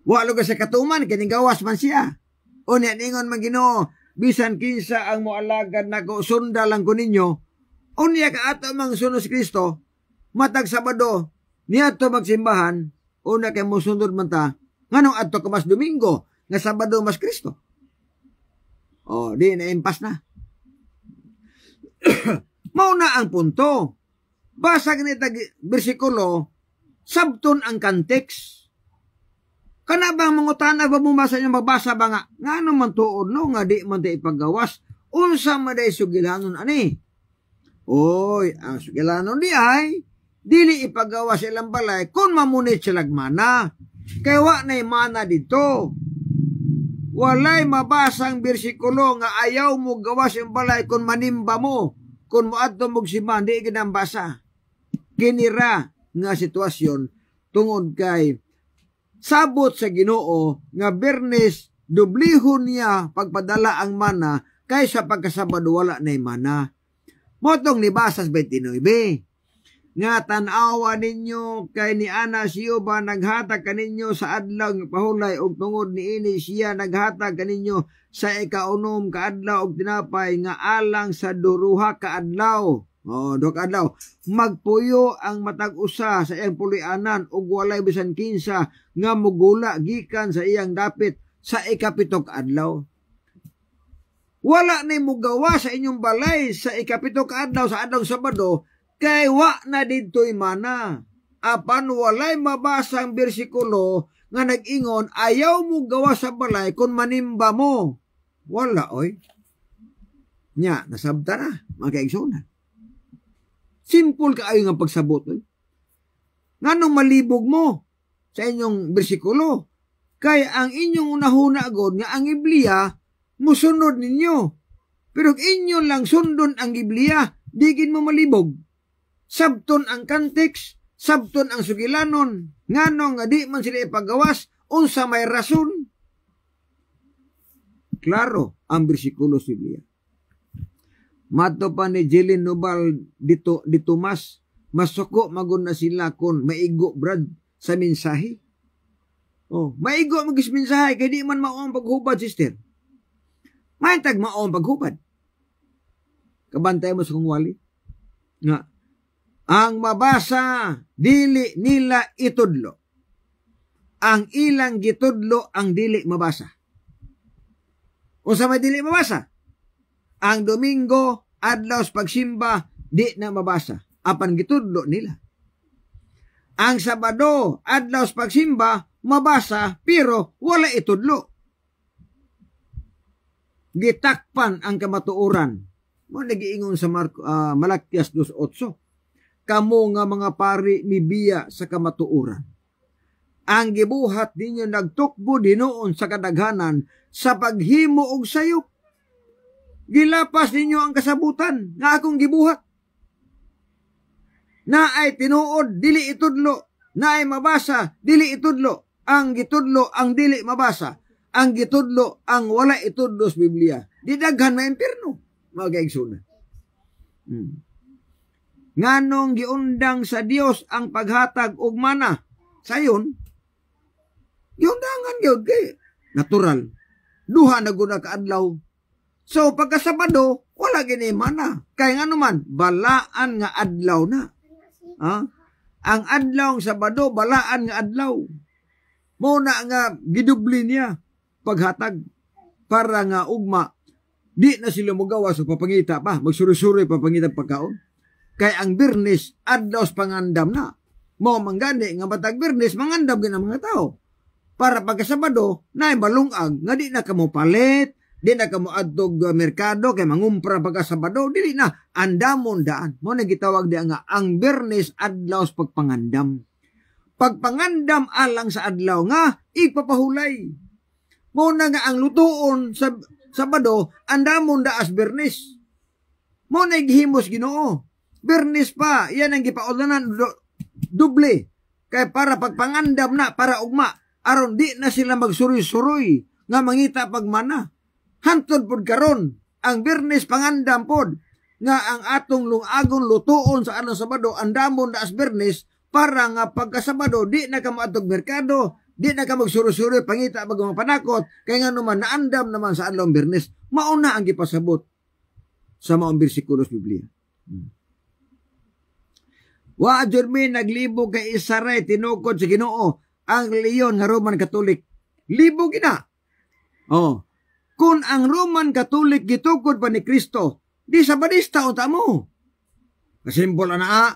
Wa lugar sa katuman kini gawas man siya. Unya ningon man Ginoo, bisan kinsa ang moalagad nako sunda lang ko ninyo. Unya ka ato mang sunod si Kristo, matag Sabado niadto magsimbahan, una kay mosunod man ta. Nganong adto ka mas Domingo, nga Sabado mas Kristo. Oh, di na impas na. Mao na ang punto. Basa ganita bersikulo, sabton ang context. Kana bang mangutana ba bumasa niya magbasa ba nga? Ngano man tuod no nga di man di ipagawas? Unsa man day sugilanon ani? Oy, ang sugilanon di ay dili ipagawas ilang balay kun mamunit sila mana. Kay wa nay mana dito. Walay mabasang bersikulo nga ayaw mo gawas yung balay kung manimba mo. Kung moadto mo simbahan, di ginambasa. Kinira nga sitwasyon tungod kay sabot sa Ginoo nga Bernes dublihon niya pagpadala ang mana kaysa pagkasabado wala na mana. Motong ni Basas 29. Nga tanawa ninyo kay ni Ana siyo ba naghatag kaninyo sa adlaw nga pahulay og tungod niini siya naghatag kaninyo sa ikaunom ka adlaw og tinapay nga alang sa duruha ka adlaw. Duha ka adlaw. Magpuyo ang matag usa sa iyang pulianan ug walay bisan kinsa nga mugula gikan sa iyang dapit sa ikapito ka adlaw. Wala na mugawa sa inyong balay sa ikapito ka adlaw sa adlaw Sabado. Kay wa na dito'y mana. Apan walay mabasang bersikulo nga nag-ingon, ayaw mo gawa sa balay kung manimba mo. Wala, oy. Nya, nasabta na, mga kaigsunan. Simple kaayo nga pagsabot, oy. Nganong malibog mo sa inyong bersikulo? Kay ang inyong unahuna agad nga ang Biblia, musunod ninyo. Pero inyo lang sundon ang Biblia, digin mo malibog. Sabton ang context, sabton ang sugilanon, ngano nga di man sila ipagawas, unsa may rason. Klaro ang bersikulo sa Biblia. Mato pa ni Jillian Nubal dito mas, masuko magun na sila kon maigo brad sa mensahe. Maigo magis mensahe, kay di man maong paghubad, sister. May tag maong paghubad. Kabantay mo sa kong wali. Nga, ang mabasa, dili nila itudlo. Ang ilang gitudlo, ang dili mabasa. Unsa may dili mabasa? Ang Domingo, adlaw sa pagsimba, di na mabasa. Apan gitudlo nila. Ang Sabado, adlaw sa pagsimba, mabasa, pero wala itudlo. Gitakpan ang kamatuoran. Mo nagiingon sa Malakias 2:8. Kamo nga mga pari mibiya sa kamatuoran. Ang gibuhat ninyo nagtukbo dinoon sa kadaghanan sa paghimo og sayop. Gilapas ninyo ang kasabutan nga akong gibuhat. Naay tinuod, dili itudlo. Naay mabasa, dili itudlo. Ang gitudlo, ang dili mabasa. Ang gitudlo, ang wala itudlo sa Biblia. Di daghan na impyerno. Mga kaigsunan. Nganong giundang sa Dios ang paghatag og mana sayon, giundangan gyud kay natural. Duha na gud ka adlaw. So pagka Sabado, wala gini mana. Kay ngano man, balaan nga adlaw na. Ang adlaw ng Sabado, balaan nga adlaw. Muna nga gidubli niya paghatag para nga ugma di na sila magawa sa papangita pa, magsuri-suri papangita pagkaon. Kay ang Bernes adlaw sa pangandam na. Mo manggani nga matag Bernes mangandam gyud ang mga tao. Para pagka Sabado naay balungag nga di na kamo palit, di na kamo adtog merkado kay mangumpra pagka Sabado, dili na andamon daan. Mo na gitawag di nga ang Bernes adlaw sa pagpangandam. Pagpangandam alang sa adlaw nga ipapahulay. Mo na nga ang lutuon sa Sabado andamon daas Bernes. Mo na gihimos Ginoo. Bernes pa, yan ang gipaulanan doble. Kay para pagpangandam na, para ugma, aron di na sila magsuri-suroy nga mangita pagmana. Hantod pod karon, ang Biyernes pangandam pod nga ang atong lungagon lutuon sa anong Sabado andamon na as Biyernes para nga pagka Sabado di na ka maadtog merkado, di na ka magsuro-suro pangita pag mga panakot kay nga naman naandam naman sa adlaw Biyernes. Mauna ang gipasabot sa maong bersikulo sa Biblia. Wa jud mi naglibog kay Isaray tinukod sa Ginoo ang leyon nga Roman Catholic. Libog ina. Oh. Kung ang Roman Catholic gitukod pa ni Kristo, di sabadista unta mo. Kasimbol na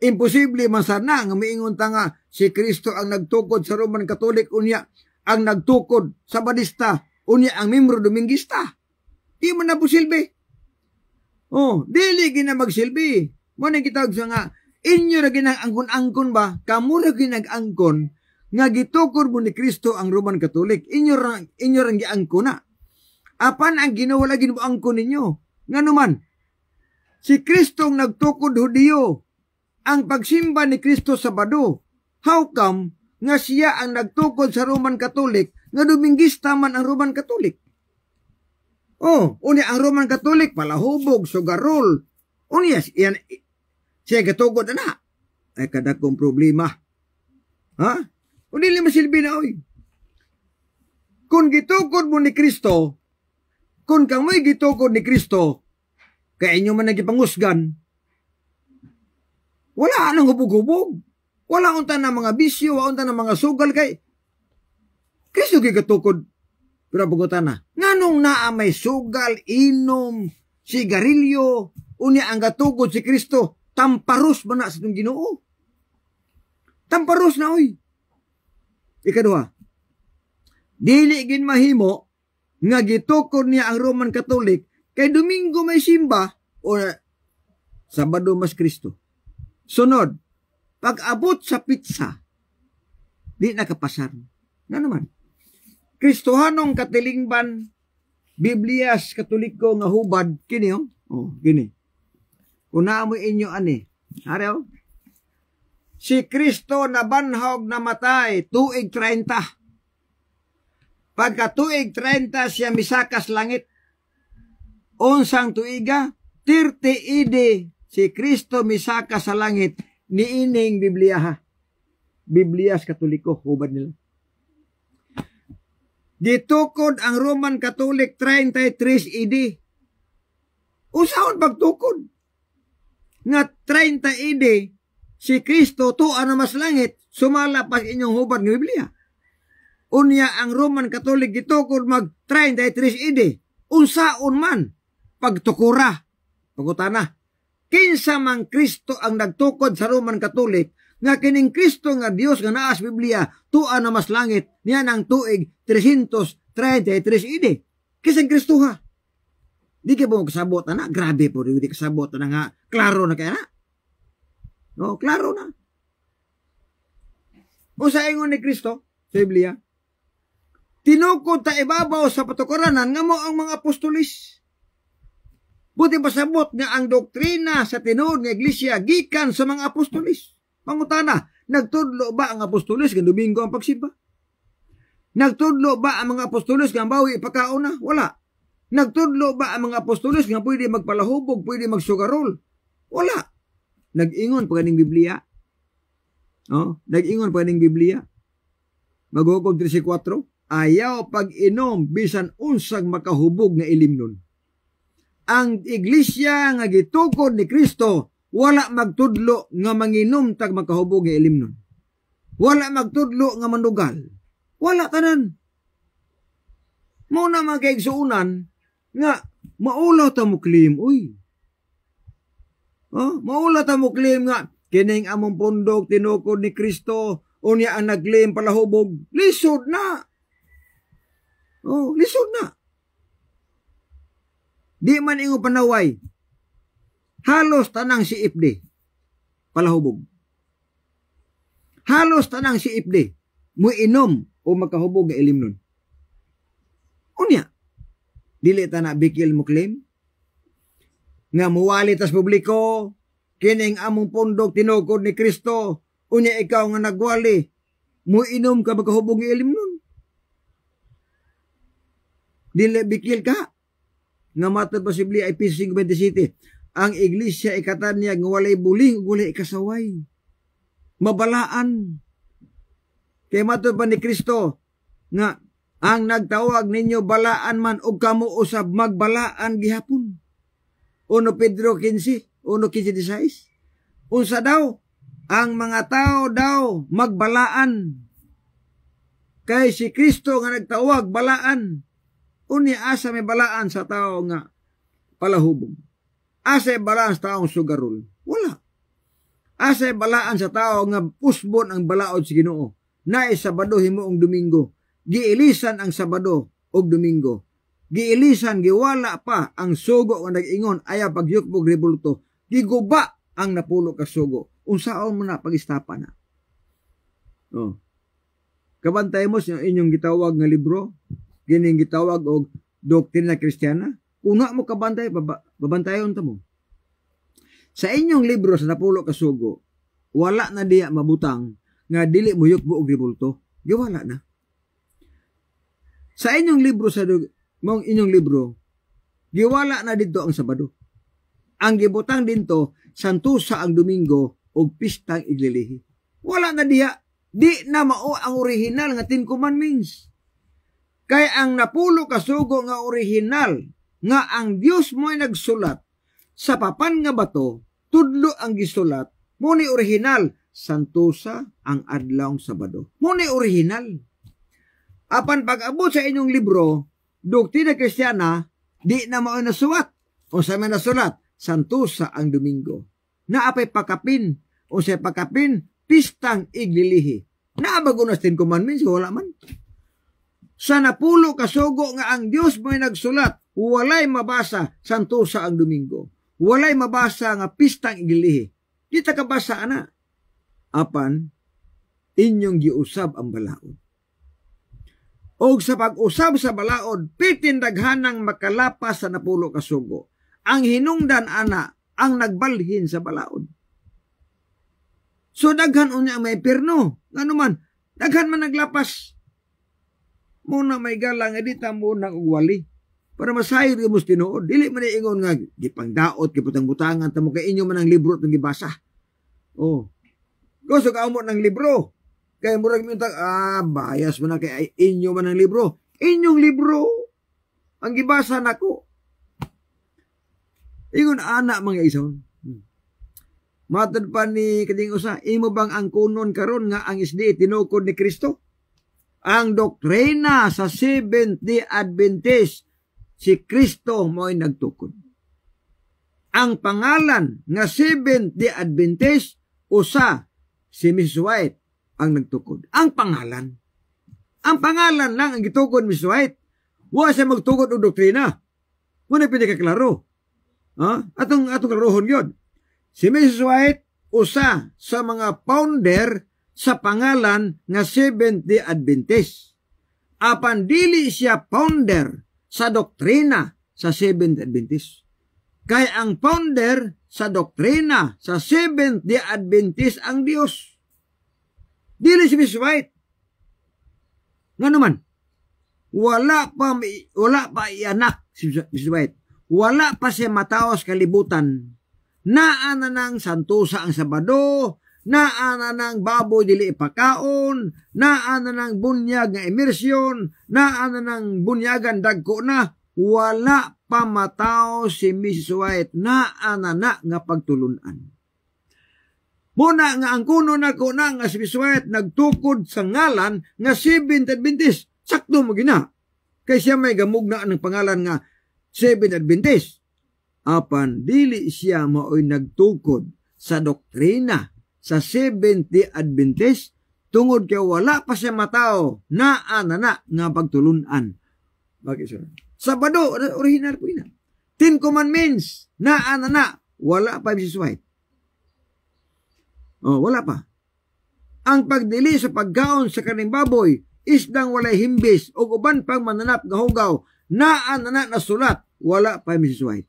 imposible man sana nga miingon ta nga si Kristo ang nagtukod sa Roman Catholic unya ang nagtukod sa badista unya ang membro Domingista. Di man na posible. Oh, dili gina magsilbi. Mo na gitawag sa nga inyo ra ginang angkon-angkon ba? Kamo ra ginag-angkon nga gitukod mo ni Kristo ang Roman Catholic. Inyo ra giangkon na. Apan ang Ginoo wala gid mo angkon ninyo. Nganuman si Kristo nagtukod Hudiyo. Ang pagsimba ni Kristo Sabado. How come nga siya ang nagtukod sa Roman Catholic nga Domingista man ang Roman Catholic? Oh, unya ang Roman Catholic palahubog, sugarol. Unya yan siya gatukod na. Ay kadakong problema. Ha? O dili masilbi na oy. Kung gitukod mo ni Kristo, kung kamoy gitukod ni Kristo, kaya inyo man nagipangusgan, wala nang hubog-hubog. Wala unta na mga bisyo, wala unta na mga sugal kay Kristo gigatukod. Pero pagutan na, nganong naa may sugal, inom, sigarilyo, unya ang gatukod si Kristo, tamparos ba na sa itong Ginoo? Tamparos na oy. Ikaduha, dili gin mahimo nga gitukod niya ang Roman Catholic kay Domingo may simba o Sabado mas Kristo. Sunod, pag-abot sa pizza, di nakapasar. Nga naman, Kristohanong katilingban, Biblias Katoliko nga hubad, kini oh, gini. Kuna mo inyo ani. Araw, si Kristo na banhog na matay, tuig 30. Pagka tuig 30 siya misakas langit. Unsang tuiga, 30 ide si Kristo misakas sa langit ni ining Biblia. Biblias Katoliko, hubad nila. Gitukod ang Roman Catholic 33 ide. Usaon pagtukod? Nga 30 ide si Kristo tuwa na mas langit, sumala pa inyong hubad ng Biblia. Unya ang Roman Catholic gitukod mag 33 ide. Unsaon man pagtukura. Pagutana. Kinsa man Kristo ang nagtukod sa Roman Catholic nga kining Kristo nga Dios nga naa sa Biblia tuwa na mas langit niya ng tuig 333 ide. Kisang Kristo ha. Di ka mo kasabot na, grabe po, di kasabot na nga, klaro na kaya na. No, klaro na. O sa ingon ni Kristo, sa Biblia, tinukod ta ibabaw sa patukuranan nga mo ang mga apostolis. Buti pasabot nga ang doktrina sa tinuod nga iglesia gikan sa mga apostolis. Pangutana, nagtudlo ba ang apostolis nga Domingo ang pagsimba? Nagtudlo ba ang mga apostolis nga bawi ipakauna? Wala. Nagtudlo ba ang mga apostolis nga pwede magpalahubog, pwede magsugarol? Wala. Nag-ingon pa kaning Biblia. Oh, nag-ingon pa kaning Biblia. Maghukom 34, ayaw pag-inom bisan unsang makahubog nga ilimnon. Ang iglesia nga gitukod ni Kristo, wala magtudlo nga manginom tag makahubog nga ilimnon. Wala magtudlo nga manugal. Wala tanan. Muna mga kaigsuunan, nga maulaw ta mo claim, uy. Maulaw ta mo claim nga, kining among pundok tinukod ni Kristo, unya ang nag-claim palahubog, lisod na. Oh, lisod na. Di man ingo panaway, halos tanang si Ipde, palahubog. Halos tanang si Ipde, mo inom o makahubog nga ilimnon. Unya, dili ta na bikil mo claim nga muwali tas publiko kining among pundok tinukod ni Kristo, unya ikaw nga nagwali mo inom ka makahubog nga ilimnon. Dili bikil ka. nga matod posible ay Efeso 5:27. Ang iglesia ikatan niya nga walay buling ug walay kasaway. Mabalaan. Kay matod pa ni Kristo nga ang nagtawag ninyo balaan man ug kamo usab magbalaan gihapon. 1 Pedro 15, 1:15-16. Unsa daw ang mga tao daw magbalaan. Kay si Kristo nga nagtawag balaan. Uni asa may balaan sa tao nga palahubog. Asa may balaan sa taong sugarol. Wala. Asa may balaan sa tao nga pusbon ang balaod sa Ginoo. Naay Sabado himuong Domingo. Giilisan ang Sabado ug Domingo. Giilisan giwala pa ang sugo nga nag-ingon aya pagyukbog rebulto. Giguba ang napulo ka sugo. Unsaon mo na pag-istapa na. Oh. Kabantay mo sa inyong gitawag nga libro, gining gitawag og Doktrina Kristiyana. Kung na mo kabantay, babantayon ta mo. Sa inyong libro sa napulo ka sugo, wala na diya mabutang nga dili mo yukbo og rebulto. Giwala na. Sa inyong libro mong inyong libro, giwala na dito ang Sabado. Ang gibutang dinto santusa ang Domingo ug pistang iglilihi. Wala na diha. Di na mao ang original nga 10 Commandments. Kay ang napulo ka sugo nga original nga ang Dios mo ay nagsulat sa papan nga bato, tudlo ang gisulat, mo ni original santusa ang adlawng Sabado. Mo ni original. Apan pag-abot sa inyong libro, Doktrina Kristiyana, di na mao nasulat. O sa may nasulat, santusa ang Domingo. Naapay pakapin, o sa pakapin, pistang iglilihi. Naabagunas 10 Commandments, wala man. Sa napulo kasugo nga ang Dios mo'y nagsulat, walay mabasa santusa ang Domingo. Walay mabasa nga pistang iglilihi. Di ta kabasa ana. Apan, inyong giusab ang balaod. O sa pag-usab sa balaod, pitindaghanang makalapas sa napulo kasugo. Ang hinungdan ana, ang nagbalhin sa balaod. So daghan unya may perno. Ano man, daghan man naglapas. Muna may galang edita muna ugwali. Para masayo rin mo tinuod. Dili man ingon nga, gipangdaot, giputang-butangan, tamo kay inyo man ang libro itong gibasa. Oh. Gusto ka mo ng libro. Kaya murag mo bias mo na kay inyo man ang libro. Inyong libro. Ang gibasa nako. Ingon anak mga ison. Matod pa ni kading usa, imo bang ang kunon karon nga ang isdi tinukod ni Kristo? Ang doktrina sa Seventh-day Adventist, si Kristo mo'y nagtukod. Ang pangalan nga Seventh-day Adventist, usa, si Miss White ang nagtukod. Ang pangalan. Ang pangalan lang ang gitukod Miss White. Wa siya magtukod o doktrina. Muna pinakaklaro. Atong klarohon yun. Si Mrs. White, usa sa mga founder sa pangalan nga Seventh-day Adventist. Apan dili siya founder sa doktrina sa Seventh-day Adventist. Kay ang founder sa doktrina sa Seventh-day Adventist ang Dios. Dili si Mrs. White. Nga naman, wala pa ianak si Mrs. White. Wala pa siya mataos kalibutan. Naana ng santusa ang Sabado, naana ng baboy dili ipakaon, naana ng bunyag nga immersyon, naana ng bunyagan dagko na, wala pa matao si Mrs. White, naana na nga pagtulunan. Muna nga ang kuno na ko na nga si Mrs. White nagtukod sa ngalan nga Seventh-day Adventist. Sakto mo gina. Kay siya may gamugna ng pangalan nga Seventh-day Adventist. Apan dili siya maoy nagtukod sa doktrina sa Seventh-day Adventist tungod kay wala pa siya matao na nga pagtulunan. Bakit siya? Sabado, original po ina. 10 Commandments, na wala pa Mrs. White. Wala pa. Ang pagdili sa pagkaon sa kaning baboy, isdang walay himbis o uban pang mananap nga hugaw, na nasulat, wala pa Mrs. White.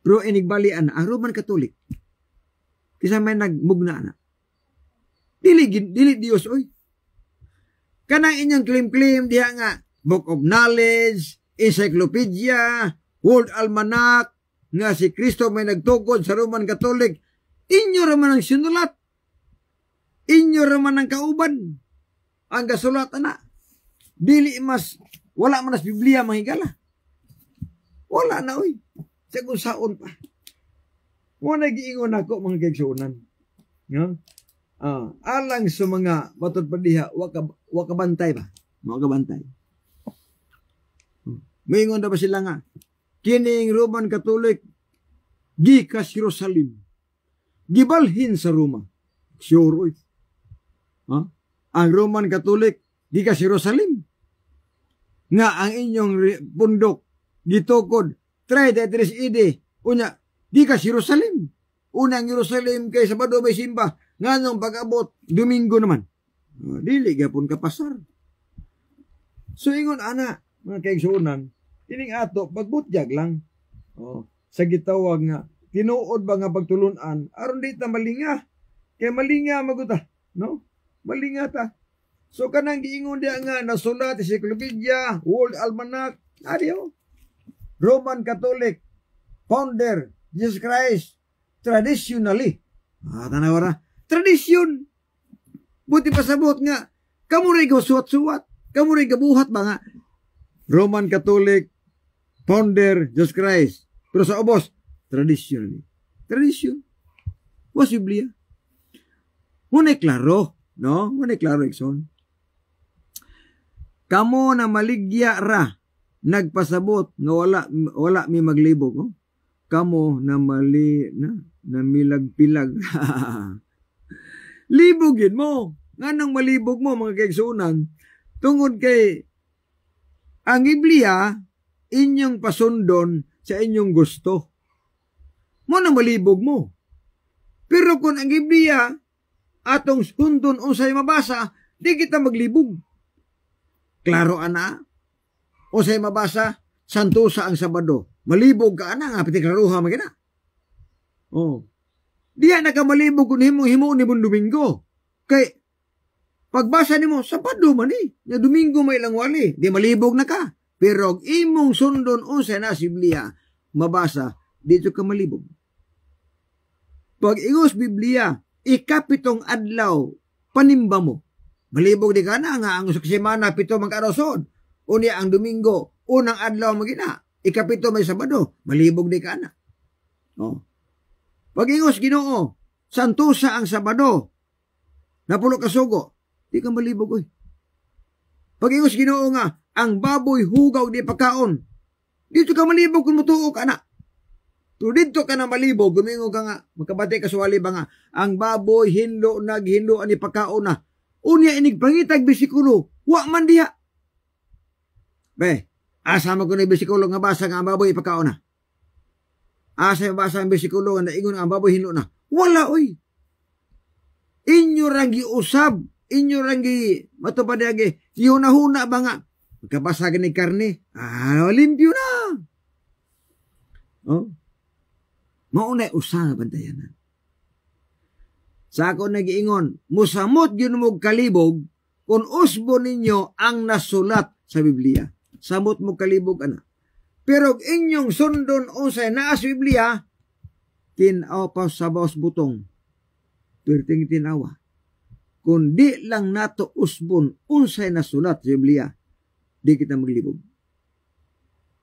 Pero inigbalian ang Roman Catholic. Kisa may nagmugna na. Dili Dios, oy. Kanang inyong claim diha nga, Book of Knowledge, encyclopedia, World Almanac, nga si Kristo may nagtukod sa Roman Catholic, inyo raman ang sinulat. Inyo raman ang kauban. Ang gasulat na. Dili mas, wala man as Biblia mahigala. Wala na, oy. Sa kung saon pa. Muna giingon ako, mga kaigsunan. Alang sa mga matod pa diha, wakabantay ba? Wakabantay. Maingon na ba sila nga? Kining Roman Catholic, gikas Jerusalem. Gibalhin sa Roma. Sure, oy. Ang Roman Catholic, gikas Jerusalem. Nga ang inyong pundok, gitukod, 33 ide, unya, gikas Jerusalem. Unang Jerusalem kay Sabado may simba, nga nung pag-abot, Domingo naman. Dili gapon kapasar. So ingon ana, mga kaigsunan, ining ato, pagbutyag lang. Sa gitawag nga, tinuod ba nga pagtulunan, aron di ta malinga. Kaya malinga maguta, no? Malinga ta. So kanang giingon dia nga nasulat sa encyclopedia, World Almanac, adiyo. Roman Catholic founder Jesus Christ traditionally. Tanawara, tradisyon. Buti pasabot nga kamo ray suwat-suwat, kamo ray gabuhat ba nga Roman Catholic founder Jesus Christ. Pero sa ubos, traditionally. Tradisyon. Was Biblia. Muna klaro, no? Muna klaro, Ikson. Kamo na maligya ra, nagpasabot nga wala mi maglibog, no? Kamo na milagpilag. Libogin mo. Nga nang malibog mo, mga kaigsunan, tungod kay ang Biblia, inyong pasundon sa inyong gusto. Mo nang malibog mo. Pero kung ang Biblia, atong sundon unsay mabasa, di kita maglibog. Klaro ana, unsay mabasa, santusa ang Sabado. Malibog ka ana nga pati klaruha magina. Diya na ka malibog kung himo ni Domingo. Kay pagbasa nimo Sabado man nga Domingo may lang wali, di malibog na ka. Pero imong sundon unsay na Biblia mabasa, dito ka malibog. Pag ingos Biblia, ikapitong adlaw panimba mo. Malibog di ka na nga ang semana pito magkarosod. Unya ang Domingo, unang adlaw magina. Ikapito may Sabado, malibog di ka na. Pag-ingos Ginoo, santusa ang Sabado, napulo ka sugo, di ka malibog oy. Pag-ingos Ginoo nga, ang baboy hugaw di pagkaon, dito ka malibog kung mutuo ka na. Pero dito ka na malibog, gumingo ka nga, magkabati ka suwali ba nga, ang baboy naghinlo ani pagkaon na, unya inig pangitag bisikulo, wa man diha. Asa mo ko na bisikulo nga basa nga ang baboy pagkaon na. Asa yung basa ang bisikulo nga naingon ang baboy hinlo na. Wala oy. Inyo rangi usab, inyo rangi matupadagi, yunahuna ba nga, magkabasa ni karne, limpyo na. Maunay usa bantayanan. Sa ako nagiingon, musamot yun mo kalibog kung usbo ninyo ang nasulat sa Biblia. Samot mo kalibog ana. Pero inyong sundon unsay naa sa Biblia, tinaw pa sa bawas butong. Perting tinawa. Kung di lang nato usbon unsay nasulat sa Biblia, di kita maglibog.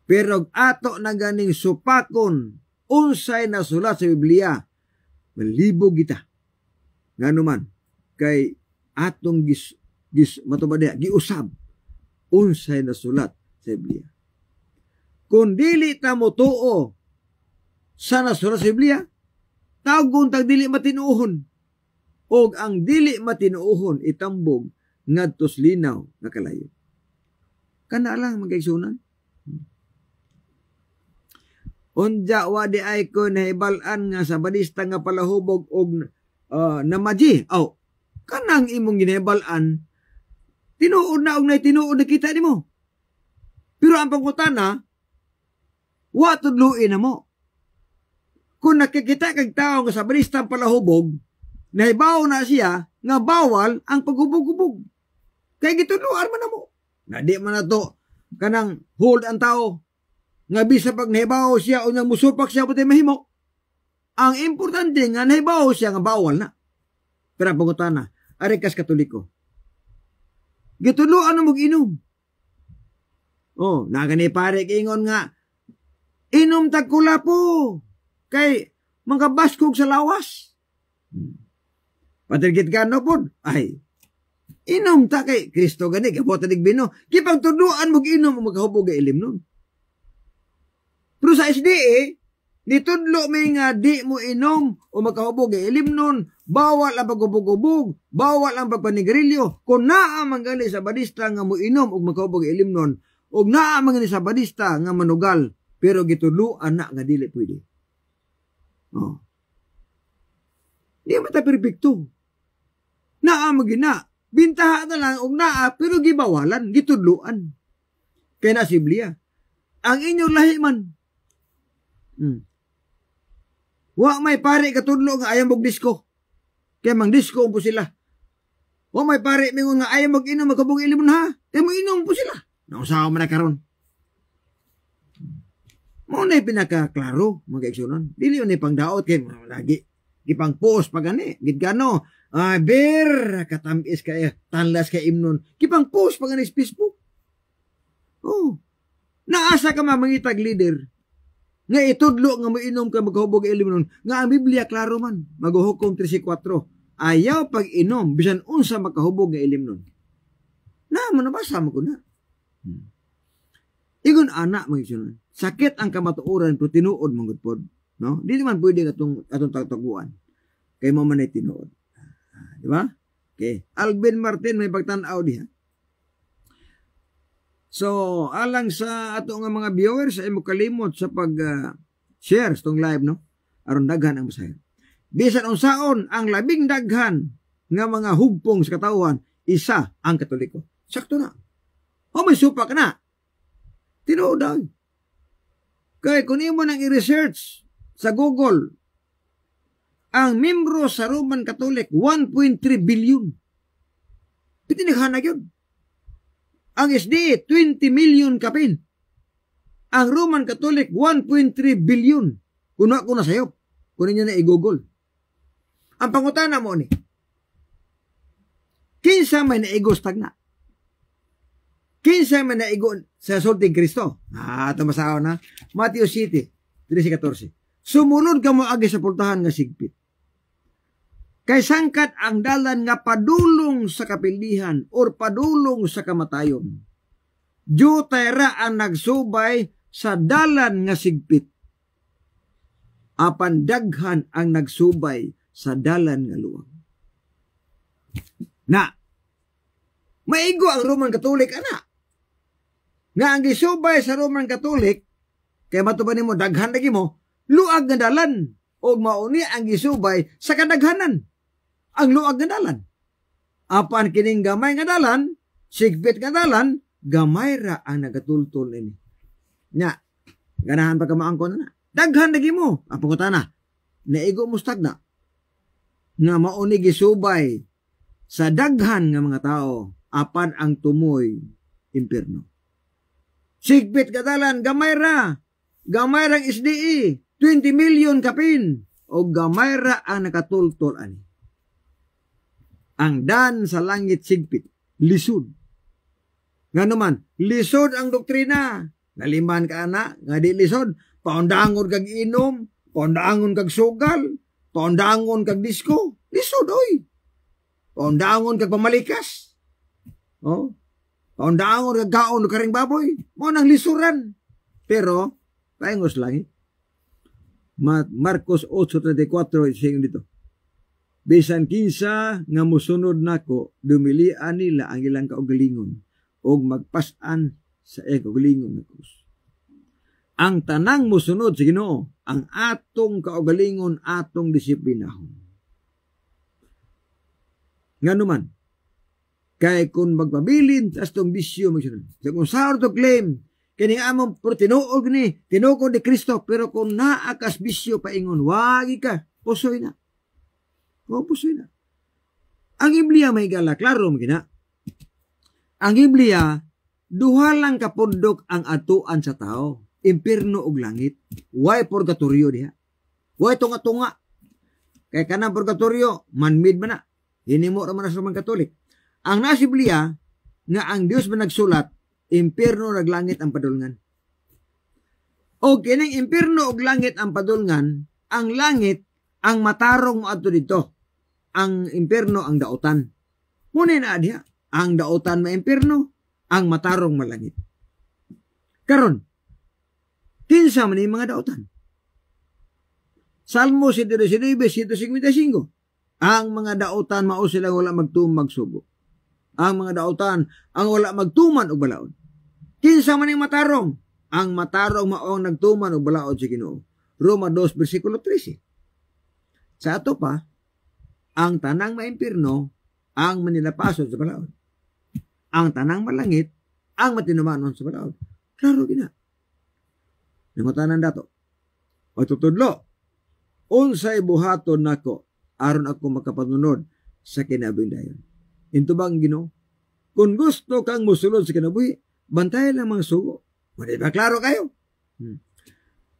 Pero ato na ganing supakon unsay nasulat sa Biblia, malibog kita. Ngano man kay atong giusab unsay nasulat sa Biblia. Kung dili ta mo tuo sa nasulat sa Biblia, tawgon tag dili matinuohon. Og ang dili matinuohon itambog ngadtos linaw nga kalayo. Kana lang magkaigsunan. Unja wa di ay ko nahibal-an nga sa badista nga palahubog og namaji. Kanang imong ginahibal-an, tinuod na og tinuod na kita nimo. Pero ang pangutana, wa tudluin na mo. Kung nakikita kag tao nga sa badista palahubog, nahibaw na siya nga bawal ang paghubog-hubog. Kaya gitudluan man na mo. Na di man na to kanang hold ang tao nga bisa pag nahibaw siya o nang musupak siya pati mahimo. Ang importante nga nahibaw siya nga bawal na. Pero pangutana, ari kas Katoliko. Gituluan mo mag-inom. Oh, nagani pare kingon nga inom tagkula po kay mga baskog sa lawas. Patirgit ka no po, ay inom ta kay Kristo gani kabota dig bino. Kipang tuduan mo giinom mo magahubog ilim nun. Pero sa SDA, nitudlo may nga di mo inom o magkahubog ilim nun, bawal ang paghubog-hubog, bawal ang pagpanigrilyo. Kung naa manggali sa badista nga mo inom o magkahubog ilim nun, o naa manggali sa badista nga manugal, pero gitudloan na nga dili pwede. Oh. Di mata perfecto. Naa magina, bintaha na lang og naa, pero gibawalan, gitudloan. Kaya na Biblia, ang inyong lahi man, wa may pare katudlo nga ayaw mog disko. Kaya mang disko po sila. Wa may pare mingon nga ayaw mog inom magkabog ilimon ha. Kaya mo inom po sila. Nausawa man na karon. Mo na pinakaklaro mga kaigsunon. Dili yun pangdaot kay lagi. Gipang post pag gani. Gidgano. Ber katamis kay tanlas kay imnon. Gipang post pag gani sa Facebook. Oh. Naasa ka mamangitag leader. Nga itudlo nga moinom ka maghubog ilim nun. Nga ang Biblia klaro man. Maghuhukom 3:4. Ayaw pag inom bisan unsa makahubog nga ilim nun. Na manabasa mo ko na. Igon anak magisunan. Sakit ang kamatuoran pero tinuod mong pod. No? Di naman pwede atong tagtaguan. Kay mo man ay tinuod. Di ba? Okay. Alvin Martin may pagtanaw diha. So, alang sa ato nga mga viewers ay mo kalimot sa pag-share itong live, no? Aron daghan ang masahe. Bisan unsaon ang labing daghan nga mga hugpong sa katawhan, isa ang Katoliko. Sakto na. O may supa ka na. Tinuod daw. Kaya kung imo nang i-research sa Google, ang membro sa Roman Catholic, 1.3 billion. Pitinighanag yun. Ang SDA, 20 million kapin. Ang Roman Catholic, 1.3 billion. Kuno na sayo. Kunin nyo na i-google. Ang pangutana mo ni, kinsa may naigos tagna? Kinsa may naigo sa sulting Kristo? Ito masawa na. Matthew City, 13:14. Sumunod ka mo agi sa pultahan nga sigpit. Kay sangkat ang dalan nga padulong sa kapildihan or padulong sa kamatayon. Jutayra ang nagsubay sa dalan nga sigpit. Apan daghan ang nagsubay sa dalan nga luwag. Na, maigo ang Roman Catholic, ana. Nga ang gisubay sa Roman Catholic, kay matuban mo, daghan lagi mo, luag nga dalan. O mauni ang gisubay sa kadaghanan. Ang luag nga dalan. Apan kining gamay nga dalan, sigpit nga dalan, gamay ra ang nagatultol ini. Nya, ganahan pa ka maangkon na. Daghan lagi mo. Ang pangutana, naigo mo stagna. Nga mauni gisubay sa daghan nga mga tao, apan ang tumoy impierno. Sigpit nga dalan, gamay ra. Gamay rang SDE, 20 million kapin. O gamay ra ang nakatultol ani. Ang dan sa langit sigpit, lisod. Nga naman, lisod ang doktrina. Naliman ka na, nga di lisod, paundangon kag inom, paundangon kag sugal, paundangon kag disco, lisod oy. Paundangon kag pamalikas. Oh, paundangon kag kaon karing baboy, mo nang lisuran. Pero, paingos langit. Marcos 8:34 ising dito. Bisan kinsa nga musunod nako, dumilian nila ang ilang kaugalingon og magpas-an sa kaugalingon na krus. Ang tanang musunod sa Ginoo, ang atong kaugalingon atong disiplinahon. Nganuman, kay kung magpabilin tas tong bisyo magsunod. So kung saan to claim, kini among tinuog ni, tinukod ni Kristo, pero kung naakas bisyo paingon, wagi ka, pusoy na. O, pusoy na. Ang Biblia may gala, klaro magina. Ang Biblia, duha lang kapundok ang atuan sa tao, impierno ug langit. Way purgatorio diha. Way tunga-tunga. Kay kanang purgatorio, man-made man na. Hinimo ra man sa Roman Katolik. Ang nasa Biblia nga ang Dios man nagsulat, impierno ug langit ang padulngan. O kining impierno ug langit ang padulngan, ang langit ang matarong moadto dito. Ang impierno ang daotan. Muna na diha, ang daotan ma impierno, ang matarong malangit. Karon, kinsa man yung mga daotan? Salmo 119:155. Ang mga daotan mao sila wala magtumag subo. Ang mga daotan ang wala magtuman og balaod. Kinsa man yung matarong? Ang matarong maong nagtuman og balaod sa Ginoo. Roma 2:13. Sa ato pa, ang tanang maimpirno ang manilapasod sa balaod. Ang tanang malangit ang matinumanon sa balaod. Klaro gina. Nangutanan dato. O tutudlo, unsay buhaton nako aron ako makapanunod sa kinabing dayon. Intubang Ginoo, kung gusto kang musulod sa kinabuhi, bantayan lang mga sugo. Wala ba klaro kayo?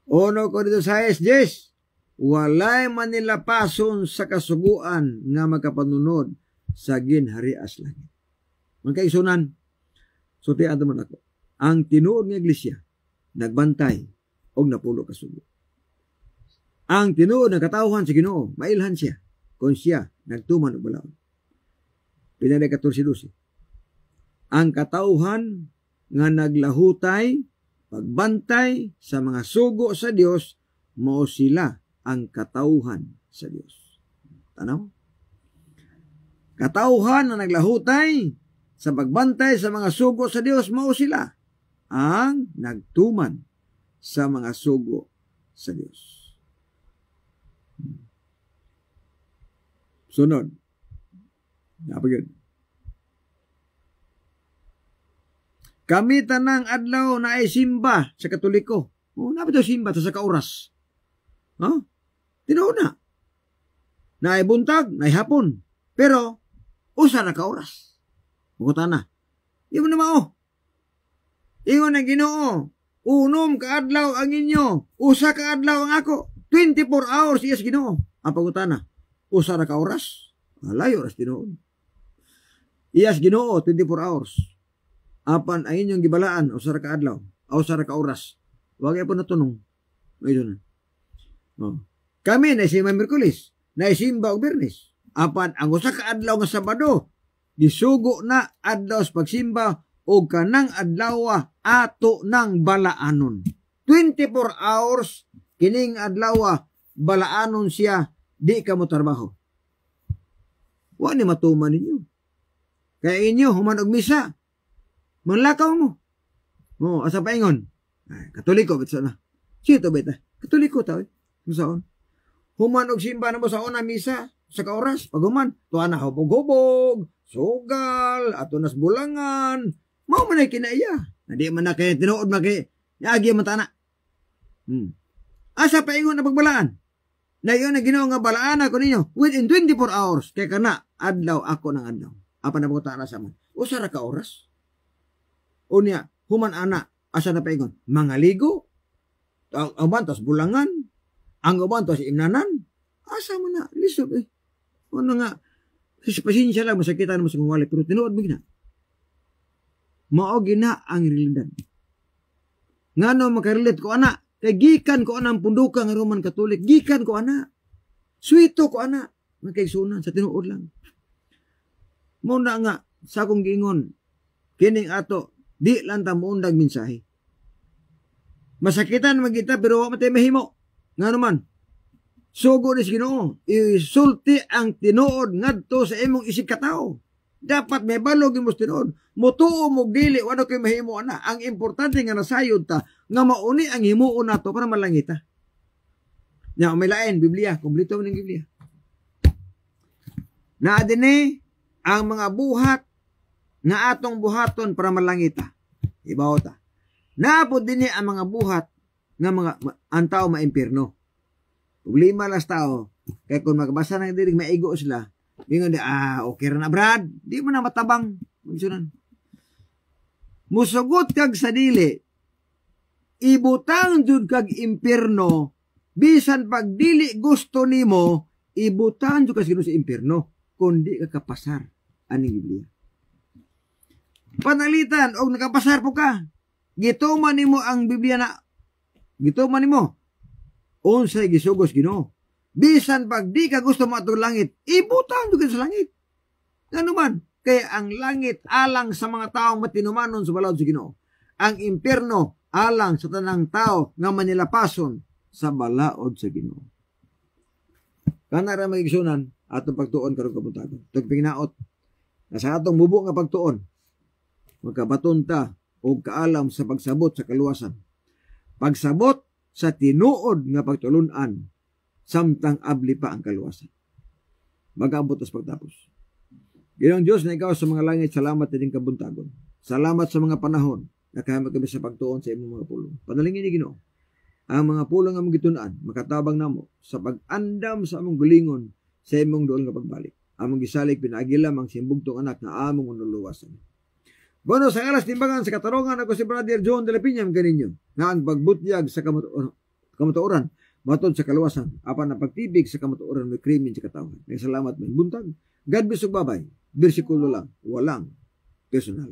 Ono ko dito sa SJs, walay manilapason sa kasuguan nga makapanunod sa ginharias langit. Mga kaisunan, sutian naman ako, ang tinuod ng iglesia, nagbantay o napulo kasugo. Ang tinuod ng katawhan sa Ginoo, mailhan siya, kung siya nagtuman o balaod. Pinalay 14:12. Ang katawhan nga naglahutay, pagbantay sa mga sugo sa Dios, mao sila ang katawhan sa Dios. Tanaw? Katawhan na naglahutay sa pagbantay sa mga sugo sa Dios, mao sila ang nagtuman sa mga sugo sa Dios. Sunod. Napagod. Kami tanang adlaw na ay simba sa Katoliko. Napito simba sa kauras. Tinuod na. Na ay buntag, na ay hapon. Pero, usa na kauras. Bukutan na. Di mo na mao. Ingon na Ginoo, unom ka adlaw ang inyo, usa ka adlaw ang ako. 24 hours iyas Ginoo. Ang pagutan na. Usa na kauras. Layo oras tinuod. Iyas Ginoo 24 hours. Apan ang inyong gibalaan usa ra ka adlaw, usa ra ka oras. Wa gyud po natunong. Mayroon na. Kami na si Miyerkules, na simba og Biyernes. Apan ang usa ka adlaw nga Sabado, gisugo na adlaw sa pagsimba o kanang adlaw ato ng balaanon. 24 hours kining adlaw balaanon siya, di ka mo trabaho. Wa ni matuman ninyo. Kaya inyo human og misa, manlakaw mo. Asa paingon? Katoliko bet na. Sito bet Katoliko ta. Saan? Human og simba na mo sa una misa sa kaoras. Paguman, tuwa na hubog-hubog, sugal, ato nas bulangan. Mao man ay kinaiya. Di man na kay tinuod maki. Niagi man tana. Asa paingon na pagbalaan? Na iyon na Ginoo nga balaan ako ninyo within 24 hours. Kaya kana, adlaw ako ng adlaw. Apa na buta na sa man? Usa ra ka oras. Unya, human ana, asa na paingon? Mga ligo? Ang uban tos bulangan? Ang uban tos imnanan? Asa mo na? Lisod eh. Ano nga? Pasensya lang, masakitan mo sa kong wali. Pero tinuod mo gina. Mao gina ang realidad. Nga no makarelate ko ana. Kay gikan ko ana ang punduka nga Roman Katolik. Gikan ko ana. Suito ko ana. Magkaigsunan sa tinuod lang. Muna nga, sa akong giingon, kining ato, di lang ta muundag mensahe. Masakitan magita pero wa matay mahimo. Nga naman, sugo ni Ginoo, isulti ang tinuod ngadto sa imong isig katao. Dapat may balog imong tinuod. Mutuo mo dili wala kay mahimo ana. Ang importante nga nasayod ta nga mauni ang himuon nato para malangita. Nya may lain Biblia, kumpleto ning Biblia. Na dinhi ang mga buhat nga atong buhaton para malangita. Ibaw ta. Naapod dinhi ang mga buhat nga mga ang tao maimpierno. Problema las tao kay kung magbasa na diri maigo sila, mingon di okay ra na Brad, di mo na matabang magsunan. musugot kag sa dili, ibutang jud kag impierno, bisan pag dili gusto nimo, ibutang jud kag sa impierno, kundi ka kapasar, aning Biblia. Panalitan, og nakapasar po ka, gituman nimo ang Biblia na, gituman nimo, unsay gisugos Ginoo. Bisan pag di ka gusto mo atong langit, ibutang jud ka sa langit. Ano man? Kaya ang langit alang sa mga taong matinumanon sa balaod sa Ginoo. Ang impierno alang sa tanang tao nga manilapason sa balaod sa Ginoo. Kana ra magigsunan atong pagtuon karong kabuntagon. Tug pingnaot na sa atong bubo nga pagtuon, magkabaton ta og kaalam sa pagsabot sa kaluwasan. Pagsabot sa tinuod nga pagtulun-an samtang abli pa ang kaluwasan. Mag-abot sa pagtapos. Ginoong Diyos na ikaw sa mga langit, salamat din kabuntagon. Salamat sa mga panahon na kaya kami sa pagtuon sa imong mga pulong. Panalingin ni Ginoo, ang mga pulong nga mong gitunan, makatabang namo sa pag-andam sa among gulingon sa imong doon nga pagbalik. Among gisalig pinaagi lamang sa imbugtong anak na among unuluwasan. Bono sa alas timbangan sa katarungan ako si Brother John de la Piña kaninyo na ang pagbutyag sa kamatuoran matod sa kaluwasan apan ang pagtibig sa kamatuoran may krimen sa katawhan. Salamat man buntag. God bless ug babay. Bersikulo lang, walang personal.